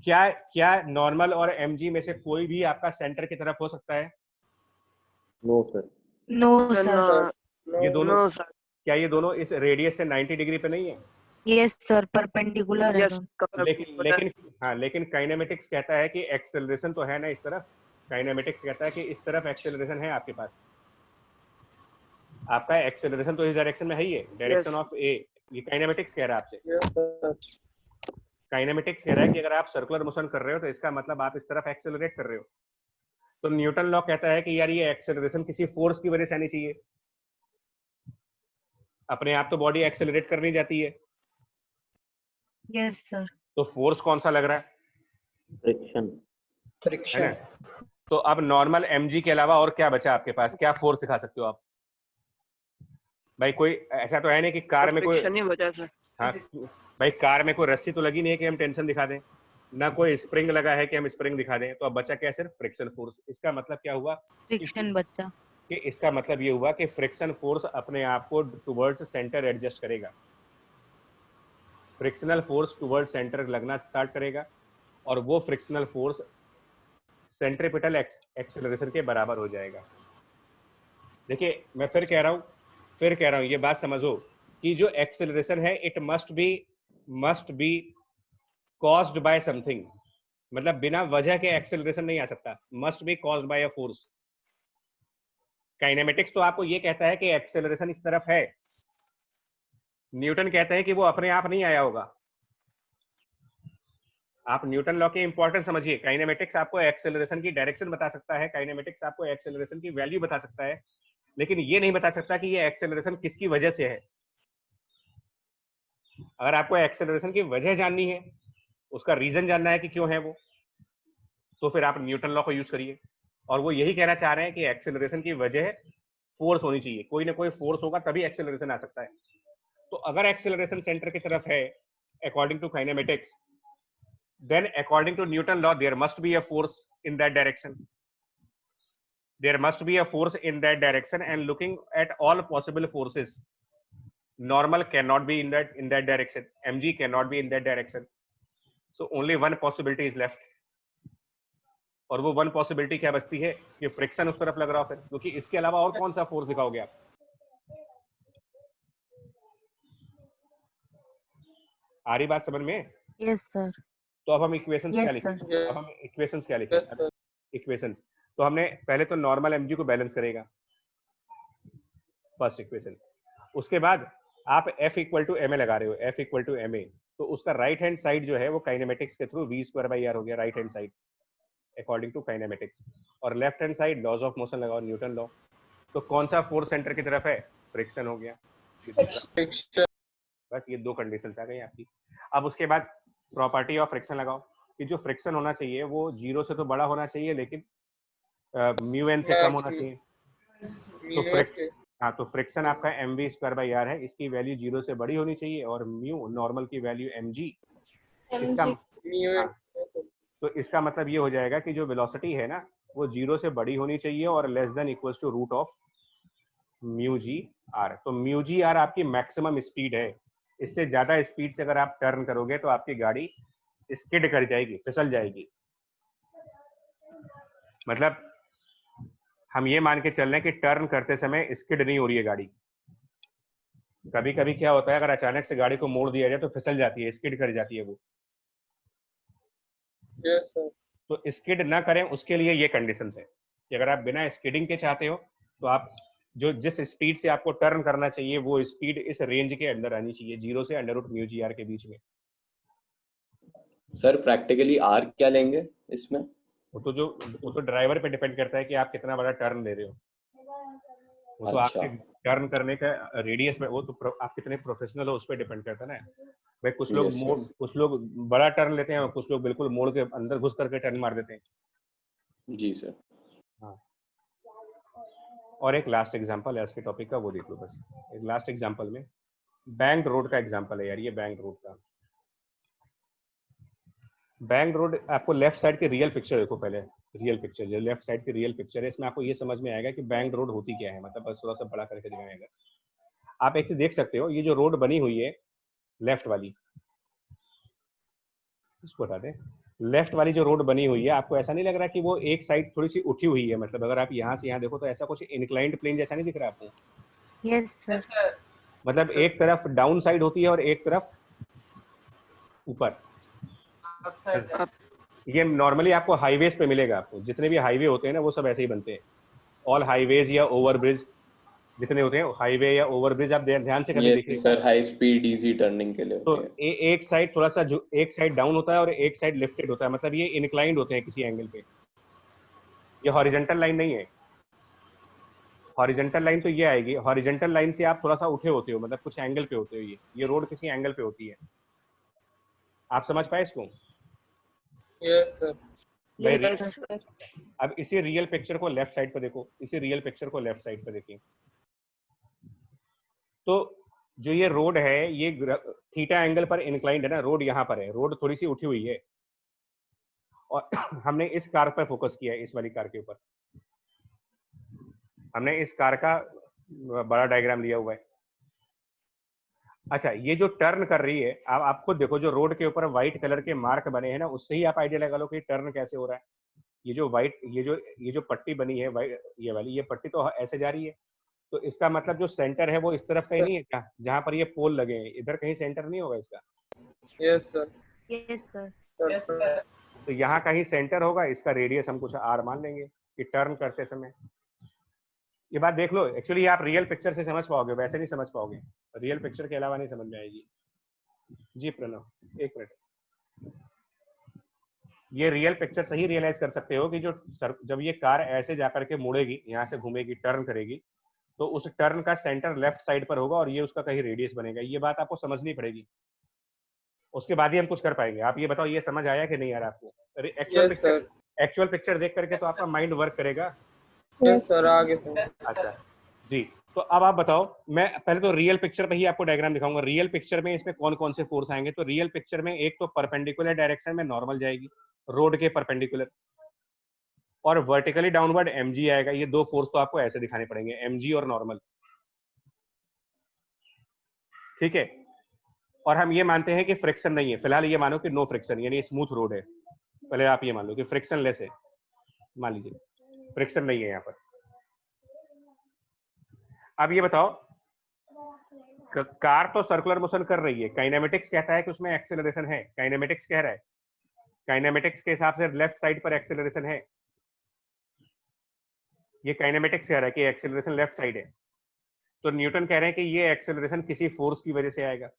क्या नॉर्मल और mg में से कोई भी आपका सेंटर की तरफ हो सकता है? No sir. No sir. ये दोनों, नो सर। क्या ये दोनों इस रेडियस से 90 डिग्री पे नहीं है? यस सर, परपेंडिकुलर है यस लेकिन काइनेमेटिक्स कहता है कि एक्सेलरेशन तो है ना इस तरफ। काइनेमेटिक्स कहता है कि इस तरफ एक्सेलरेशन है आपके पास, आपका एक्सेलरेशन तो इस डायरेक्शन में है ही है, डायरेक्शन ऑफ ए। ये काइनेमेटिक्स कह रहा है आपसे। काइनेमेटिक्स कह रहा है कि अगर आप सर्कुलर मोशन कर रहे हो तो इसका मतलब आप इस तरफ एक्सेलरेट कर रहे हो। तो न्यूटन लॉ कहता है कि यार ये एक्सेलरेशन किसी फोर्स की वजह से आनी चाहिए, अपने आप तो बॉडी एक्सेलरेट करनी जाती है। Yes sir. तो फोर्स कौन सा लग रहा है? फ्रिक्शन। है ना? तो अब नॉर्मल mg के अलावा और क्या बचा आपके पास? क्या फोर्स दिखा सकते हो आप भाई? कोई ऐसा तो है नहीं कि कार में कोई, नहीं बचा सर। हाँ भाई, कार में कोई रस्सी तो लगी नहीं है कि हम टेंशन दिखा दें, ना कोई स्प्रिंग लगा है कि हम स्प्रिंग दिखा दें। तो अब बचा क्या? सिर्फ फ्रिक्शन फोर्स। इसका मतलब क्या हुआ? फ्रिक्शन बचा। कि इसका मतलब ये हुआ कि फ्रिक्शन फोर्स अपने आप को टुवर्ड्स सेंटर एडजस्ट करेगा, फ्रिक्शनल फोर्स टुवर्ड्स सेंटर लगना स्टार्ट करेगा, और वो फ्रिक्शनल फोर्स सेंट्रीपिटल एक्सेलरेशन के बराबर हो जाएगा। देखिए मैं फिर कह रहा हूं, ये बात समझो कि जो एक्सेलरेशन है it must be caused by something, मतलब बिना वजह के एक्सेलरेशन नहीं आ सकता, must be caused by a force. Kinematics तो आपको ये कहता है कि एक्सेलरेशन इस तरफ है, न्यूटन कहता है कि वो अपने आप नहीं आया होगा। आप न्यूटन लॉ के इंपॉर्टेंस समझिए। काइनेमेटिक्स आपको एक्सेलरेशन की डायरेक्शन बता सकता है, काइनेमेटिक्स आपको एक्सेलरेशन की वैल्यू बता सकता है, लेकिन ये नहीं बता सकता कि ये एक्सेलरेशन किसकी वजह से है। अगर आपको एक्सेलरेशन की वजह जाननी है, उसका रीजन जानना है कि क्यों है वो, तो फिर आप न्यूटन लॉ को यूज करिए। और वो यही कहना चाह रहे हैं कि एक्सेलरेशन की वजह फोर्स होनी चाहिए, कोई ना कोई फोर्स होगा तभी एक्सेलरेशन आ सकता है। तो अगर एक्सेलरेशन सेंटर की तरफ है according to kinematics, then according to Newton law there must be a force in that direction. There must be a force in that direction, and looking at all possible forces, normal cannot be in that direction, mg cannot be in that direction, so only one possibility is left. और वो one possibility क्या बचती है? कि friction उस तरफ लग रहा हो फिर, क्योंकि इसके अलावा और कौन सा फोर्स दिखाओगे आप? आ रही बात समझ में? Yes sir. तो अब हम इक्वेशंस क्या यस लिखें? सर। अब हम इक्वेशंस क्या लिखें? इक्वेशंस तो हमने पहले तो नॉर्मल mg को बैलेंस करेगा, फर्स्ट इक्वेशन। उसके बाद आप F इक्वल टू ma लगा रहे हो, F इक्वल टू ma, तो उसका राइट हैंड साइड जो है वो काइनेमेटिक्स के थ्रू v²r हो गया, right hand side according to kinematics. और left hand side laws of motion लगाओ, न्यूटन लॉ। तो कौन सा फोर्स सेंटर की तरफ है? फ्रिक्शन हो गया। बस ये दो कंडीशंस आ गई आपकी। अब उसके बाद प्रॉपर्टी ऑफ फ्रिक्शन लगाओ कि जो फ्रिक्शन होना चाहिए वो 0 से तो बड़ा होना चाहिए, लेकिन म्यू एन से कम होना चाहिए। तो फ्रिक्शन आपका mv²r है, इसकी वैल्यू 0 से बड़ी होनी चाहिए, और म्यू नॉर्मल की वैल्यू mg। इसका तो इसका मतलब ये हो जाएगा कि जो वेलोसिटी है ना वो 0 से बड़ी होनी चाहिए और less than equals to root of mu G R. तो म्यू जी आर आपकी मैक्सिमम स्पीड है, इससे ज्यादा स्पीड से अगर आप टर्न करोगे तो आपकी गाड़ी स्किड कर जाएगी, फिसल जाएगी। मतलब हम ये मान के चल रहे हैं कि टर्न करते समय स्किड नहीं हो रही है गाड़ी। कभी कभी क्या होता है, अगर अचानक से गाड़ी को मोड़ दिया जाए तो फिसल जाती है, स्किड कर जाती है वो। Yes sir. तो स्किड ना करें उसके लिए ये कंडीशन है कि अगर आप बिना स्किडिंग के चाहते हो तो आप जो जिस स्पीड से आपको टर्न करना चाहिए वो स्पीड इस रेंज के अंदर आनी चाहिए, 0 से अंडर म्यू जी आर के बीच में। सर प्रैक्टिकली आर क्या लेंगे इसमें? वो तो ड्राइवर पे डिपेंड करता है कि आप कितना बड़ा टर्न ले रहे हो। वो तो अच्छा। आपके टर्न करने का रेडियस में, वो तो आप कितने प्रोफेशनल हो उस पर डिपेंड करता है ना भाई। कुछ लोग Yes, मोड़, yes. कुछ लोग बड़ा टर्न लेते हैं और कुछ लोग बिल्कुल मोड़ के अंदर घुस करके टर्न मार देते हैं। जी सर। हाँ, और एक लास्ट एग्जांपल है इसके टॉपिक का, वो देख लो बस। एक लास्ट एग्जांपल में बैंक रोड का एग्जांपल है यार, ये बैंक रोड का। बैंक रोड, आपको लेफ्ट साइड की रियल पिक्चर देखो पहले। रियल पिक्चर, जो लेफ्ट साइड की रियल पिक्चर है, इसमें आपको ये समझ में आएगा कि बैंक रोड होती क्या है। मतलब बस थोड़ा सा बड़ा करके दिखाएगा। आप एक चीज देख सकते हो, ये जो रोड बनी हुई है लेफ्ट वाली, इसको हटा दें। लेफ्ट वाली जो रोड बनी हुई है, आपको ऐसा नहीं लग रहा कि वो एक साइड थोड़ी सी उठी हुई है? मतलब अगर आप यहाँ से यहाँ देखो तो ऐसा कुछ इंक्लाइंड प्लेन जैसा नहीं दिख रहा आपको? Yes sir. मतलब एक तरफ डाउन साइड होती है और एक तरफ ऊपर। ये नॉर्मली आपको हाईवेज पे मिलेगा। आपको जितने भी हाईवे होते हैं ना वो सब ऐसे ही बनते हैं। ऑल हाईवेज या ओवरब्रिज जितने होते हैं, हाईवे या ओवरब्रिज, आप ध्यान से कभी ये देखिए sir high speed easy turning के लिए तो होते हैं। एक साइड थोड़ा सा जो एक साइड डाउन होता है और एक साइड लिफ्टेड होता है। मतलब ये इंक्लाइंड होते हैं किसी एंगल पे। ये हॉरिजॉन्टल लाइन नहीं है। हॉरिजॉन्टल लाइन तो ये आएगी, हॉरिजॉन्टल लाइन से आप थोड़ा सा उठे होते हो, मतलब कुछ एंगल पे होते हो। ये रोड किसी एंगल पे होती है। आप समझ पाए इसको? Yes sir. भाई Yes, sir. अब इसी रियल पिक्चर को लेफ्ट साइड पे देखो, इसी रियल पिक्चर को लेफ्ट साइड पे देखिए। तो जो ये रोड है, ये थीटा एंगल पर इंक्लाइंड है ना। रोड यहाँ पर है, रोड थोड़ी सी उठी हुई है और हमने इस कार पर फोकस किया है, इस वाली कार के ऊपर। हमने इस कार का बड़ा डायग्राम लिया हुआ है। अच्छा, ये जो टर्न कर रही है, आप खुद देखो, जो रोड के ऊपर व्हाइट कलर के मार्क बने हैं ना, उससे ही आप आइडिया लगा लो कि टर्न कैसे हो रहा है। ये जो व्हाइट, ये जो पट्टी बनी है ये वाली, ये पट्टी तो ऐसे जा रही है। तो इसका मतलब जो सेंटर है वो इस तरफ कहीं नहीं है क्या, जहां पर ये पोल लगे हैं? इधर कहीं सेंटर नहीं होगा इसका? Yes sir. Yes sir. तो यहाँ कहीं सेंटर होगा। इसका रेडियस हम कुछ आर मान लेंगे कि टर्न करते समय। ये बात देख लो, एक्चुअली आप रियल पिक्चर से समझ पाओगे, वैसे नहीं समझ पाओगे। रियल पिक्चर के अलावा नहीं समझ में आएगी। जी प्रणव, एक मिनट। ये रियल पिक्चर से ही रियलाइज कर सकते हो कि जब ये कार ऐसे जाकर के मुड़ेगी, यहाँ से घूमेगी, टर्न करेगी, तो उस टर्न का सेंटर लेफ्ट साइड पर होगा और ये उसका कहीं रेडियस बनेगा। ये बात आपको समझनी पड़ेगी, उसके बाद ही हम कुछ कर पाएंगे। आप ये बताओ, ये समझ आया कि नहीं आ रहा आपको? एक्चुअल पिक्चर देख करके तो आपका माइंड वर्क करेगा। यस सर, आगे सर। अच्छा जी, तो अब आप बताओ। मैं पहले तो रियल पिक्चर पे ही आपको डायग्राम दिखाऊंगा। रियल पिक्चर में इसमें कौन कौन से फोर्स आएंगे? तो रियल पिक्चर में एक तो परपेंडिकुलर डायरेक्शन में नॉर्मल जाएगी, रोड के परपेंडिकुलर, और वर्टिकली डाउनवर्ड mg आएगा। ये दो फोर्स तो आपको ऐसे दिखाने पड़ेंगे, mg और नॉर्मल। ठीक है, और हम ये मानते हैं कि फ्रिक्शन नहीं है। फिलहाल ये मानो कि नो फ्रिक्शन, यानी स्मूथ रोड है। पहले आप ये मान लो कि फ्रिक्शन लेस है, मान लीजिए फ्रिक्शन नहीं है यहाँ पर। अब ये बताओ, कार तो सर्कुलर मोशन कर रही है, काइनेमेटिक्स कहता है कि उसमें एक्सेलरेशन है। काइनेमेटिक्स कह रहा है, काइनेमेटिक्स के हिसाब से लेफ्ट साइड पर एक्सेलरेशन है। ये काइनेमेटिक्स कह रहा है कि एक्सेलरेशन लेफ्ट साइड है। तो न्यूटन कह रहे हैं कि ये एक्सेलरेशन किसी फोर्स की वजह से आएगा।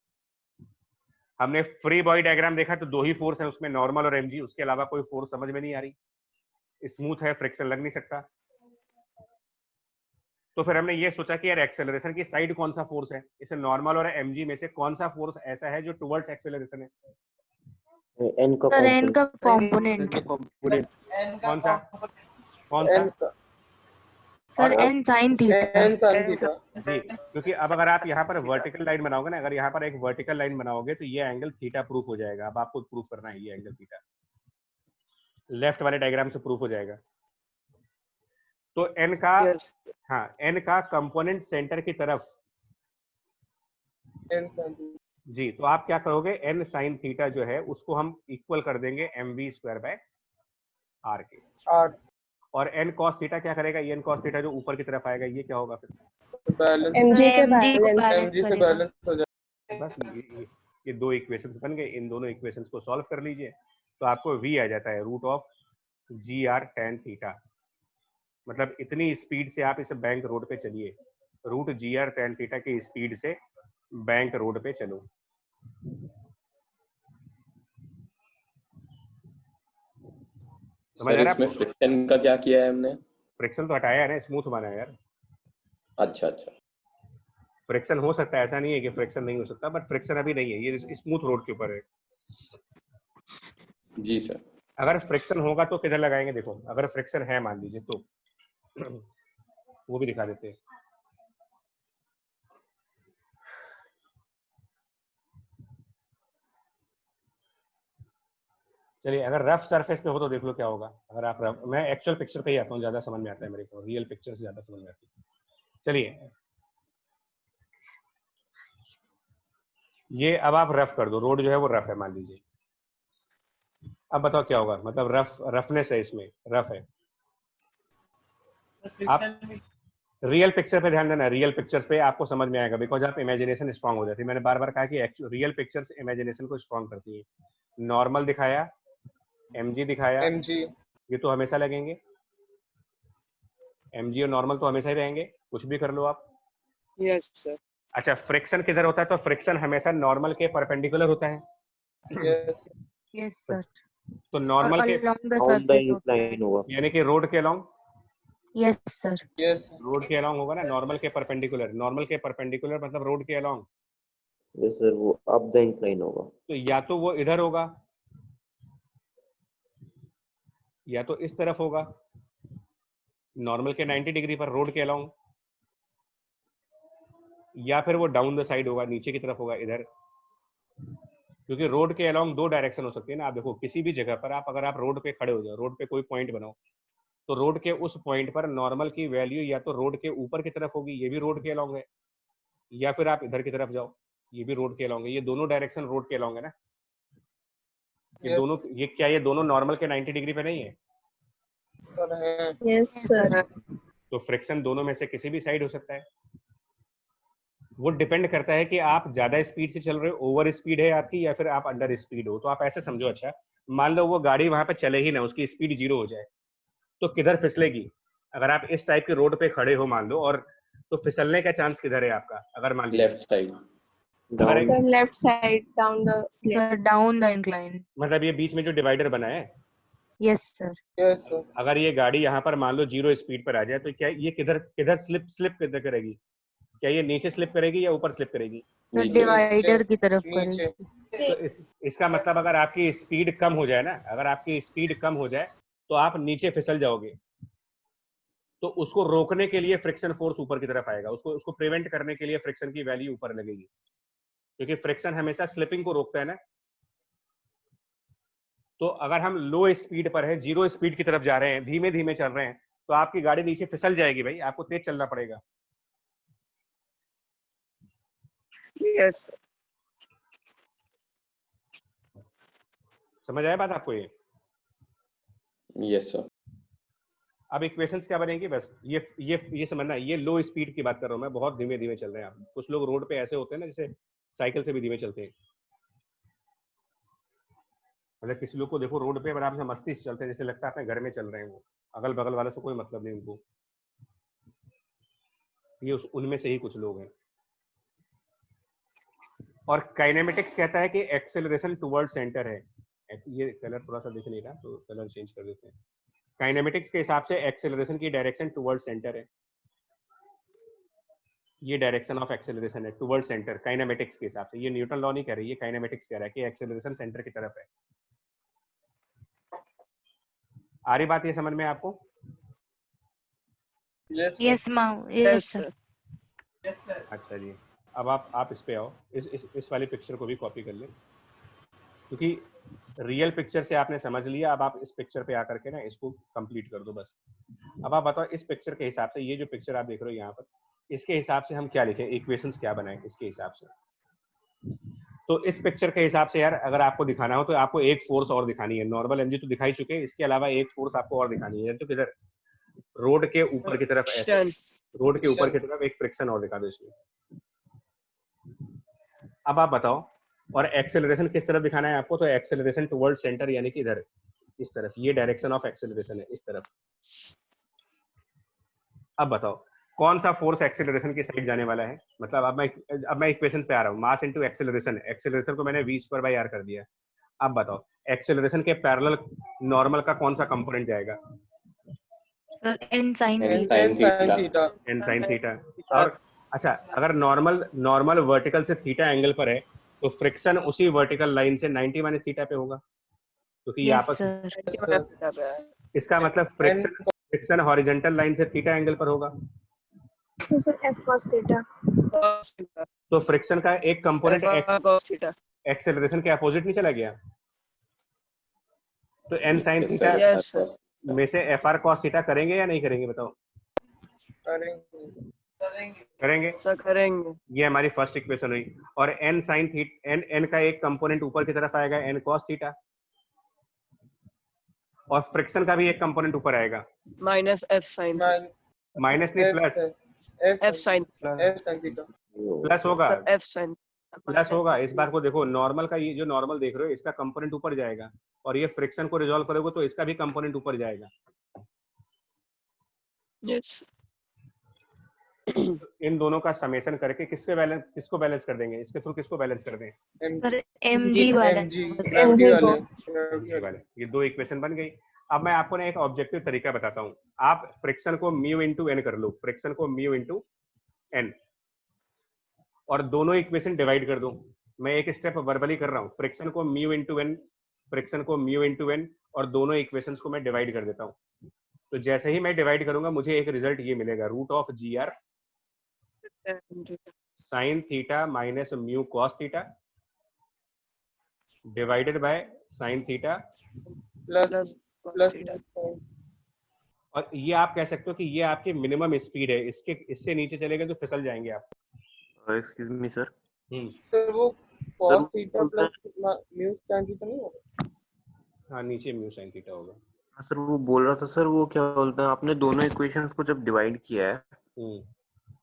हमने फ्री बॉडी डायग्राम देखा तो दो ही फोर्स है उसमें, नॉर्मल और mg। उसके अलावा कोई फोर्स समझ में नहीं आ रही। स्मूथ है, फ्रिक्शन लग नहीं सकता। तो फिर हमने ये सोचा कि यार एक्सेलरेशन की साइड कौन सा फोर्स है? इसे नॉर्मल और mg में से कौन सा फोर्स ऐसा है जो टुवर्ड्स एक्सेलरेशन है? एन का सर एन का कंपोनेंट। कंपोनेंट। कौन सा? कौन सा? Sir N sine theta. जी, क्योंकि अब अगर आप यहाँ पर वर्टिकल लाइन बनाओगे ना, अगर यहाँ पर एक वर्टिकल लाइन बनाओगे तो ये एंगल थीटा प्रूफ हो जाएगा। अब आपको प्रूफ करना है ये एंगल थीटा, लेफ्ट वाले डायग्राम से प्रूफ हो जाएगा। तो n का Yes. हाँ n का कंपोनेंट सेंटर की तरफ n sin जी, तो आप क्या करोगे, n sin थीटा जो है उसको हम इक्वल कर देंगे mv स्क्वायर बाय r के, r और n cos थीटा क्या करेगा, n cos थीटा जो ऊपर की तरफ आएगा ये क्या होगा फिर, बैलेंस mg से mg को बैलेंस balance mg से करेगा। बैलेंस हो जाए। बस ये दो इक्वेशंस बन गए, इन दोनों इक्वेशंस को सॉल्व कर लीजिए तो आपको v आ जाता है root of G R tan theta. मतलब इतनी स्पीड से आप इस बैंक रोड पे चलिए, root G R tan theta की स्पीड से बैंक रोड पे चलो। समझ आ सर रहा है इसमें आपको? फ्रिक्शन का क्या किया है हमने? फ्रिक्शन तो हटाया है ना, स्मूथ बना है यार। अच्छा अच्छा। फ्रिक्शन हो सकता है, ऐसा नहीं है कि फ्रिक्शन नहीं हो सकता, बट फ्रिक्शन अभी नहीं है, ये स्मूथ रोड के ऊपर है। जी सर। अगर फ्रिक्शन होगा तो किधर लगाएंगे, देखो अगर फ्रिक्शन है मान लीजिए तो वो भी दिखा देते हैं। चलिए अगर रफ सरफेस पे हो तो देख लो क्या होगा। अगर आप रफ, मैं एक्चुअल पिक्चर पे ही आता हूँ, ज्यादा समझ में आता है मेरे को, रियल पिक्चर से ज्यादा समझ में आती है। चलिए ये अब आप रफ कर दो, रोड जो है वो रफ है मान लीजिए। अब बताओ क्या होगा, मतलब रफनेस है इसमें, रफ है। आप रियल पिक्चर पे ध्यान देना, रियल पिक्चर्स पे आपको समझ में आएगा, बिकॉज आप इमेजिनेशन स्ट्रांग हो जाती है। मैंने बार बार कहा कि रियल पिक्चर्स इमेजिनेशन को स्ट्रांग करती है। नॉर्मल दिखाया, एमजी दिखाया, mg ये तो हमेशा लगेंगे, एमजी और नॉर्मल तो हमेशा ही रहेंगे, कुछ भी कर लो आप। Yes, sir. अच्छा फ्रिक्शन किधर होता है, तो फ्रिक्शन हमेशा नॉर्मल के परपेंडिकुलर होता है। yes Yes sir। तो और नॉर्मल के along the on the surface होता है। इंक्लाइन होगा। यानी कि रोड के along, Yes sir। yes road के अलोंग होगा ना, नॉर्मल के परपेंडिकुलर, नॉर्मल के परपेंडिकुलर मतलब रोड के अलोंग। यस सर, वो अप द इंक्लाइन होगा। तो या तो वो इधर होगा या तो इस तरफ होगा, नॉर्मल के 90 डिग्री पर रोड के अलोंग, या फिर वो डाउन द साइड होगा, नीचे की तरफ होगा इधर। क्योंकि रोड के अलोंग दो डायरेक्शन हो सकती है ना। आप देखो किसी भी जगह पर आप, अगर आप रोड पे खड़े हो जाओ, रोड पे कोई पॉइंट बनाओ, तो रोड के उस पॉइंट पर नॉर्मल की वैल्यू या तो रोड के ऊपर की तरफ होगी, ये भी रोड के अलोंग है, या फिर आप इधर की तरफ जाओ, ये भी रोड के अलोंग है। ये दोनों डायरेक्शन रोड के अलोंग है ना। ये yes दोनों, ये क्या, ये दोनों नॉर्मल के 90 डिग्री पे नहीं है? sir है yes sir तो फ्रिक्शन दोनों में से किसी भी साइड हो सकता है। वो डिपेंड करता है कि आप ज्यादा स्पीड से चल रहे हो, ओवर स्पीड है आपकी, या फिर आप अंडर स्पीड हो। तो आप ऐसे समझो, अच्छा मान लो वो गाड़ी वहां पे चले ही ना, उसकी स्पीड 0 हो जाए, तो किधर फिसलेगी? अगर आप इस टाइप के रोड पे खड़े हो मान लो, और तो फिसलने का चांस किधर है आपका? अगर मान लीजिए लेफ्ट साइड। अगर down. sir left side down the Sir down the incline। मतलब ये बीच में जो डिवाइडर बना है, Yes sir। yes sir अगर ये गाड़ी यहाँ पर मान लो 0 स्पीड पर आ जाए, तो क्या ये किधर किधर स्लिप किधर करेगी? क्या ये नीचे स्लिप करेगी या ऊपर स्लिप करेगी? तो नीचे। डिवाइडर की तरफ नीचे करेगी। तो इसका मतलब अगर आपकी स्पीड कम हो जाए ना, अगर आपकी स्पीड कम हो जाए तो आप नीचे फिसल जाओगे। तो उसको रोकने के लिए फ्रिक्शन फोर्स ऊपर की तरफ आएगा, उसको उसको प्रिवेंट करने के लिए फ्रिक्शन की वैल्यू ऊपर लगेगी, क्योंकि फ्रिक्शन हमेशा स्लिपिंग को रोकता है ना। तो अगर हम लो स्पीड पर है, 0 स्पीड की तरफ जा रहे हैं, धीमे धीमे चल रहे हैं, तो आपकी गाड़ी नीचे फिसल जाएगी भाई, आपको तेज चलना पड़ेगा। Yes, sir. समझ आया बात आपको ये? Yes sir. अब इक्वेशंस क्या बनेंगी, बस ये समझना, ये लो स्पीड की बात कर रहा हूं मैं, बहुत धीमे धीमे चल रहे हैं आप। कुछ लोग रोड पे ऐसे होते हैं ना, जैसे साइकिल से भी धीमे चलते हैं। मतलब किसी लोग को देखो रोड पे आराम से मस्ती से चलते हैं, जैसे लगता है अपने घर में चल रहे हैं, वो अगल बगल वालों से कोई मतलब नहीं उनको। ये उनमें से ही कुछ लोग हैं। और काइनेमेटिक्स कहता है कि एक्सेलरेशन टुवर्ड सेंटर है। ये कलर थोड़ा सा दिख नहीं रहा, तो कलर चेंज कर देते हैं। काइनेमेटिक्स के हिसाब से एक्सेलरेशन की डायरेक्शन टुवर्ड सेंटर है। ये डायरेक्शन ऑफ एक्सेलरेशन है टुवर्ड सेंटर, काइनेमेटिक्स के हिसाब से। ये न्यूटन लॉ नहीं कह रही, ये काइनेमेटिक्स कह रहा है कि एक्सेलरेशन सेंटर की तरफ है। आ रही बात ये समझ में आपको? yes sir Yes ma'am। Yes, Yes sir। sir. अच्छा जी, अब आप इस पे आओ, इस वाली पिक्चर को भी कॉपी कर ले, क्योंकि रियल पिक्चर से आपने समझ लिया। अब आप इस पिक्चर पे आकर के ना इसको कंप्लीट कर दो बस। अब आप बताओ इस पिक्चर के हिसाब से, ये जो पिक्चर आप देख रहे हो यहाँ पर, इसके हिसाब से हम क्या लिखें, इक्वेशंस क्या बनाएं इसके हिसाब से। तो इस पिक्चर के हिसाब से यार अगर आपको दिखाना हो तो आपको एक फोर्स और दिखानी है। नॉर्मल एनर्जी तो दिखाई चुके हैं, इसके अलावा एक फोर्स आपको और दिखानी है। तो किधर, रोड के ऊपर की तरफ, ऐसे Friction. रोड के ऊपर की तरफ एक फ्रिक्शन और दिखा दो इसमें। अब आप बताओ, और एक्सेलरेशन किस तरफ दिखाना है आपको, तो एक्सेलरेशन टुवर्ड सेंटर, यानी कि इधर इस तरफ, ये डायरेक्शन ऑफ एक्सेलरेशन है इस तरफ। अब बताओ कौन सा फोर्स एक्सेलरेशन की साइड जाने वाला है। मतलब अब मैं इक्वेशन पे आ रहा हूँ, मास इनटू एक्सेलरेशन, एक्सेलरेशन को मैंने v²/r कर दिया। अब बताओ एक्सेलरेशन के पैरेलल नॉर्मल का कौन सा कंपोनेंट जाएगा, sir n sin N theta। sin theta. Theta. n sin theta. और अच्छा, अगर नॉर्मल वर्टिकल से थीटा एंगल पर है तो फ्रिक्शन उसी वर्टिकल लाइन से 90 माइनस थीटा पे होगा, क्योंकि ये यस आपस में, सर। इसका मतलब फ्रिक्शन हॉरिजॉन्टल लाइन से थीटा एंगल पर होगा। तो सर f cos theta। तो फ्रिक्शन का एक कंपोनेंट Cos theta. एक्सेलरेशन के अपोजिट नहीं चला गया, तो n sin Yes, theta sir. Yes, sir. में से fr cos थीटा करेंगे या नहीं करेंगे, बताओ। करेंगे। सर करेंगे। ये हमारी फर्स्ट इक्वेशन हुई। और n sin थीटा, n का एक कंपोनेंट ऊपर की तरफ आएगा n cos थीटा, और फ्रिक्शन का भी एक कंपोनेंट ऊपर आएगा, Minus f sin theta. Minus नहीं plus, F sin theta. Plus होगा, sir f sin. प्लस होगा। इस बार को देखो, नॉर्मल का ये जो नॉर्मल देख रहे हो इसका कंपोनेंट ऊपर जाएगा, और ये फ्रिक्शन को रिजॉल्व करोगे तो इसका भी कंपोनेंट ऊपर जाएगा। Yes. इन दोनों का समेशन करके किसको बैलेंस कर देंगे, इसके थ्रू किसको बैलेंस कर दें, सर mg वाला ग्रेविटी वाले। ये दो इक्वेशन बन गई। अब मैं आपको ना एक ऑब्जेक्टिव तरीका बताता हूँ। आप फ्रिक्शन को म्यू इंटू एन कर लो, फ्रिक्शन को म्यू इंटू एन, और दोनों इक्वेशन डिवाइड कर दो। मैं एक स्टेप वर्बली कर रहा हूँ, फ्रिक्शन को म्यू इंटू एन, फ्रिक्शन को म्यू इंटू एन, और दोनों इक्वेशंस को मैं डिवाइड कर देता हूँ। तो जैसे ही मैं डिवाइड करूंगा मुझे एक रिजल्ट ये मिलेगा, root of GR sine theta minus mu cos theta divided by sine theta, Plus cos theta. और ये आप कह सकते हो कि ये आपकी मिनिमम स्पीड है, इससे नीचे चलेगा तो फिसल जाएंगे आप। Excuse me sir. तो वो Sir, cos theta plus mu tan theta नहीं होगा? हाँ, नीचे म्यू साइन थीटा होगा। सर वो बोल रहा था सर, वो क्या बोलते हैं, आपने दोनों इक्वेशंस को जब डिवाइड किया है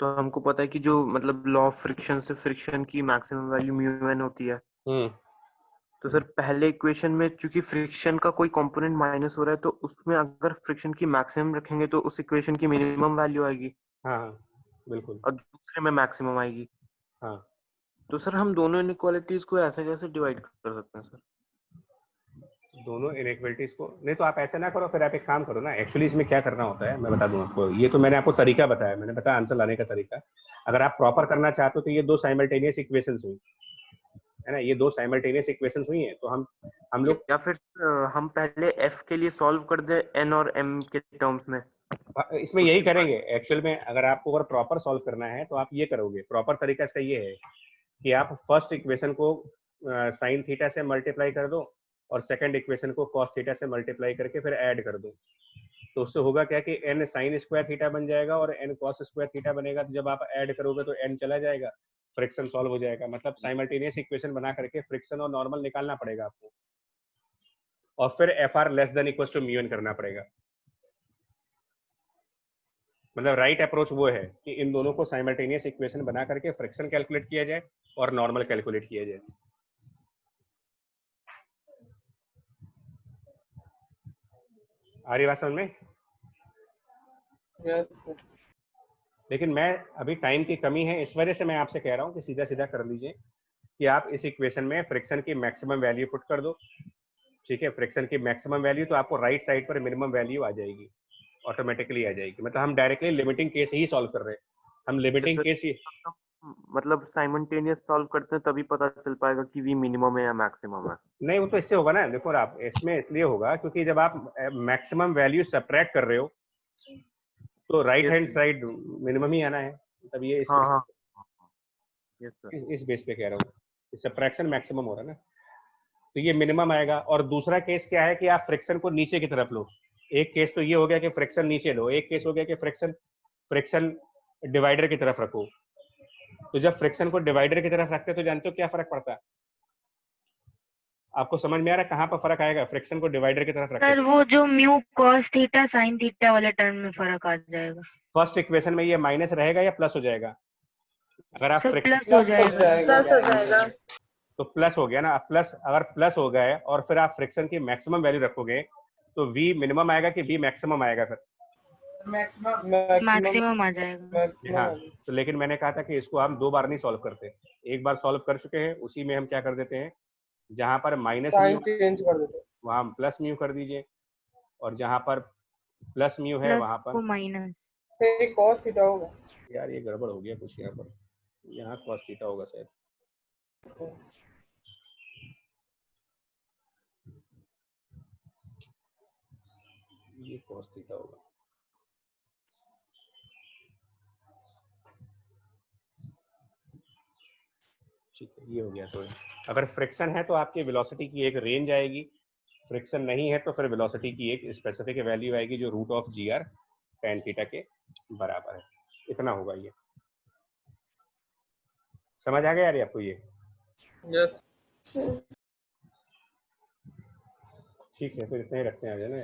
तो हमको पता है कि जो मतलब लॉ ऑफ फ्रिक्शन से फ्रिक्शन की मैक्सिमम वैल्यू म्यू एन होती है। तो सर पहले इक्वेशन में चूंकि फ्रिक्शन का कोई कंपोनेंट माइनस हो रहा है तो उसमें अगर फ्रिक्शन की मैक्सिमम रखेंगे तो उस इक्वेशन की मिनिमम वैल्यू आएगी। हाँ बिल्कुल। और दूसरे में मैक्सिमम आएगी। हाँ, तो सर हम दोनों इनइक्वालिटीज को ऐसे कैसे डिवाइड कर सकते हैं सर? दोनों इनइक्वालिटीज को नहीं, तो आप ऐसे ना करो, फिर आप एक काम करो ना। एक्चुअली इसमें क्या करना होता है मैं बता दूं आपको, ये तो मैंने आपको तरीका बताया, मैंने बताया आंसर लाने का तरीका। अगर आप प्रॉपर करना चाहते हो तो ये दो साइमल्टेनियस इक्वेशंस हुई है ना, ये दो साइमल्टेनियस इक्वेशंस हुई हैं, तो हम लोग या फिर हम पहले f के लिए सॉल्व कर दे n और m के टर्म्स में। इसमें यही करेंगे एक्चुअल में। अगर आपको अगर प्रॉपर सॉल्व करना है तो आप ये करोगे, प्रॉपर तरीका इसका ये है कि आप फर्स्ट इक्वेशन को साइन थीटा से मल्टीप्लाई कर दो, और सेकंड इक्वेशन को कॉस थीटा से मल्टीप्लाई करके फिर ऐड कर दो। तो उससे होगा क्या कि n साइन स्क्वायर थीटा बन जाएगा और n कॉस स्क्वायर थीटा बनेगा। तो जब आप ऐड करोगे तो n चला जाएगा, फ्रिक्शन सॉल्व हो जाएगा। मतलब साइमल्टेनियस इक्वेशन बना करके फ्रिक्शन और नॉर्मल निकालना पड़ेगा आपको, और फिर FR less than equal to mu N करना पड़ेगा। मतलब राइट अप्रोच वो है कि इन दोनों को साइमल्टेनियस इक्वेशन बना करके फ्रिक्शन कैलकुलेट किया जाए और नॉर्मल कैलकुलेट किया जाए। आ रही बात समझ में? लेकिन मैं अभी टाइम की कमी है, इस वजह से मैं आपसे कह रहा हूँ कि सीधा सीधा कर लीजिए कि आप इस इक्वेशन में फ्रिक्शन की मैक्सिमम वैल्यू पुट कर दो। ठीक है, फ्रिक्शन की मैक्सिमम वैल्यू, तो आपको राइट साइड पर मिनिमम वैल्यू आ जाएगी, ऑटोमेटिकली आ जाएगी। मतलब हम डायरेक्टली लिमिटिंग केस ही सॉल्व कर रहे हैं, हम लिमिटिंग केस ही मतलब साइमल्टेनियस सॉल्व करते हैं तभी पता चल पाएगा कि v मिनिमम है या मैक्सिमम है। नहीं, वो तो इससे होगा ना। देखो आप, इसमें इसलिए होगा क्योंकि जब आप मैक्सिमम वैल्यू सब्ट्रैक्ट कर रहे हो तो राइट हैंड साइड मिनिमम ही आना है। मतलब ये इस बेस पे कह रहा हूँ, सब्ट्रैक्शन मैक्सिमम हो रहा है ना, तो ये मिनिमम आएगा। और दूसरा केस क्या है कि आप फ्रिक्शन को नीचे की तरफ लो, एक केस तो ये हो गया कि फ्रैक्शन नीचे लो, एक केस हो गया कि फ्रैक्शन डिवाइडर की तरफ रखो। तो जब फ्रैक्शन को डिवाइडर की तरफ रखते हो तो जानते हो क्या फर्क पड़ता है? आपको समझ में आ रहा है कहाँ पर फर्क आएगा फ्रैक्शन को डिवाइडर की तरफ रखते? सर वो जो mu cos theta sine theta वाले टर्म में फर्क आ जाएगा। फर्स्ट इक्वेशन में ये माइनस रहेगा या प्लस हो जाएगा? अगर आप सर प्लस प्लस हो हो जाएगा। जाएगा। प्लस हो जाएगा। तो प्लस हो गया ना। प्लस अगर प्लस हो गए और फिर आप फ्रैक्शन की मैक्सिमम वैल्यू रखोगे तो v मिनिमम आएगा कि v मैक्सिमम आएगा फिर? मैक्सिमम आ जाएगा। हाँ, तो लेकिन मैंने कहा था कि इसको हम 2 बार नहीं सॉल्व करते, एक बार सॉल्व कर चुके हैं, उसी में हम क्या कर देते हैं, जहां पर माइनस साइन म्यू चेंज कर देते हैं। वहां प्लस म्यू कर दीजिए, और जहां पर प्लस म्यू है प्लस वहां को पर माइनस। फिर cos थीटा होगा। यार ये गड़बड़ हो गया कुछ, यहाँ पर यहाँ cos थीटा होगा शायद। ये cos थीटा होगा। ठीक है, ये हो गया। तो अगर फ्रिक्शन है तो आपकी वेलोसिटी की एक रेंज आएगी, फ्रिक्शन नहीं है तो फिर वेलोसिटी की एक स्पेसिफिक वैल्यू आएगी जो root of G R tan theta के बराबर है। इतना होगा। ये समझ आ गया यार आपको ये? यस सर ठीक है, फिर इतना ही रखते हैं आज, है ना।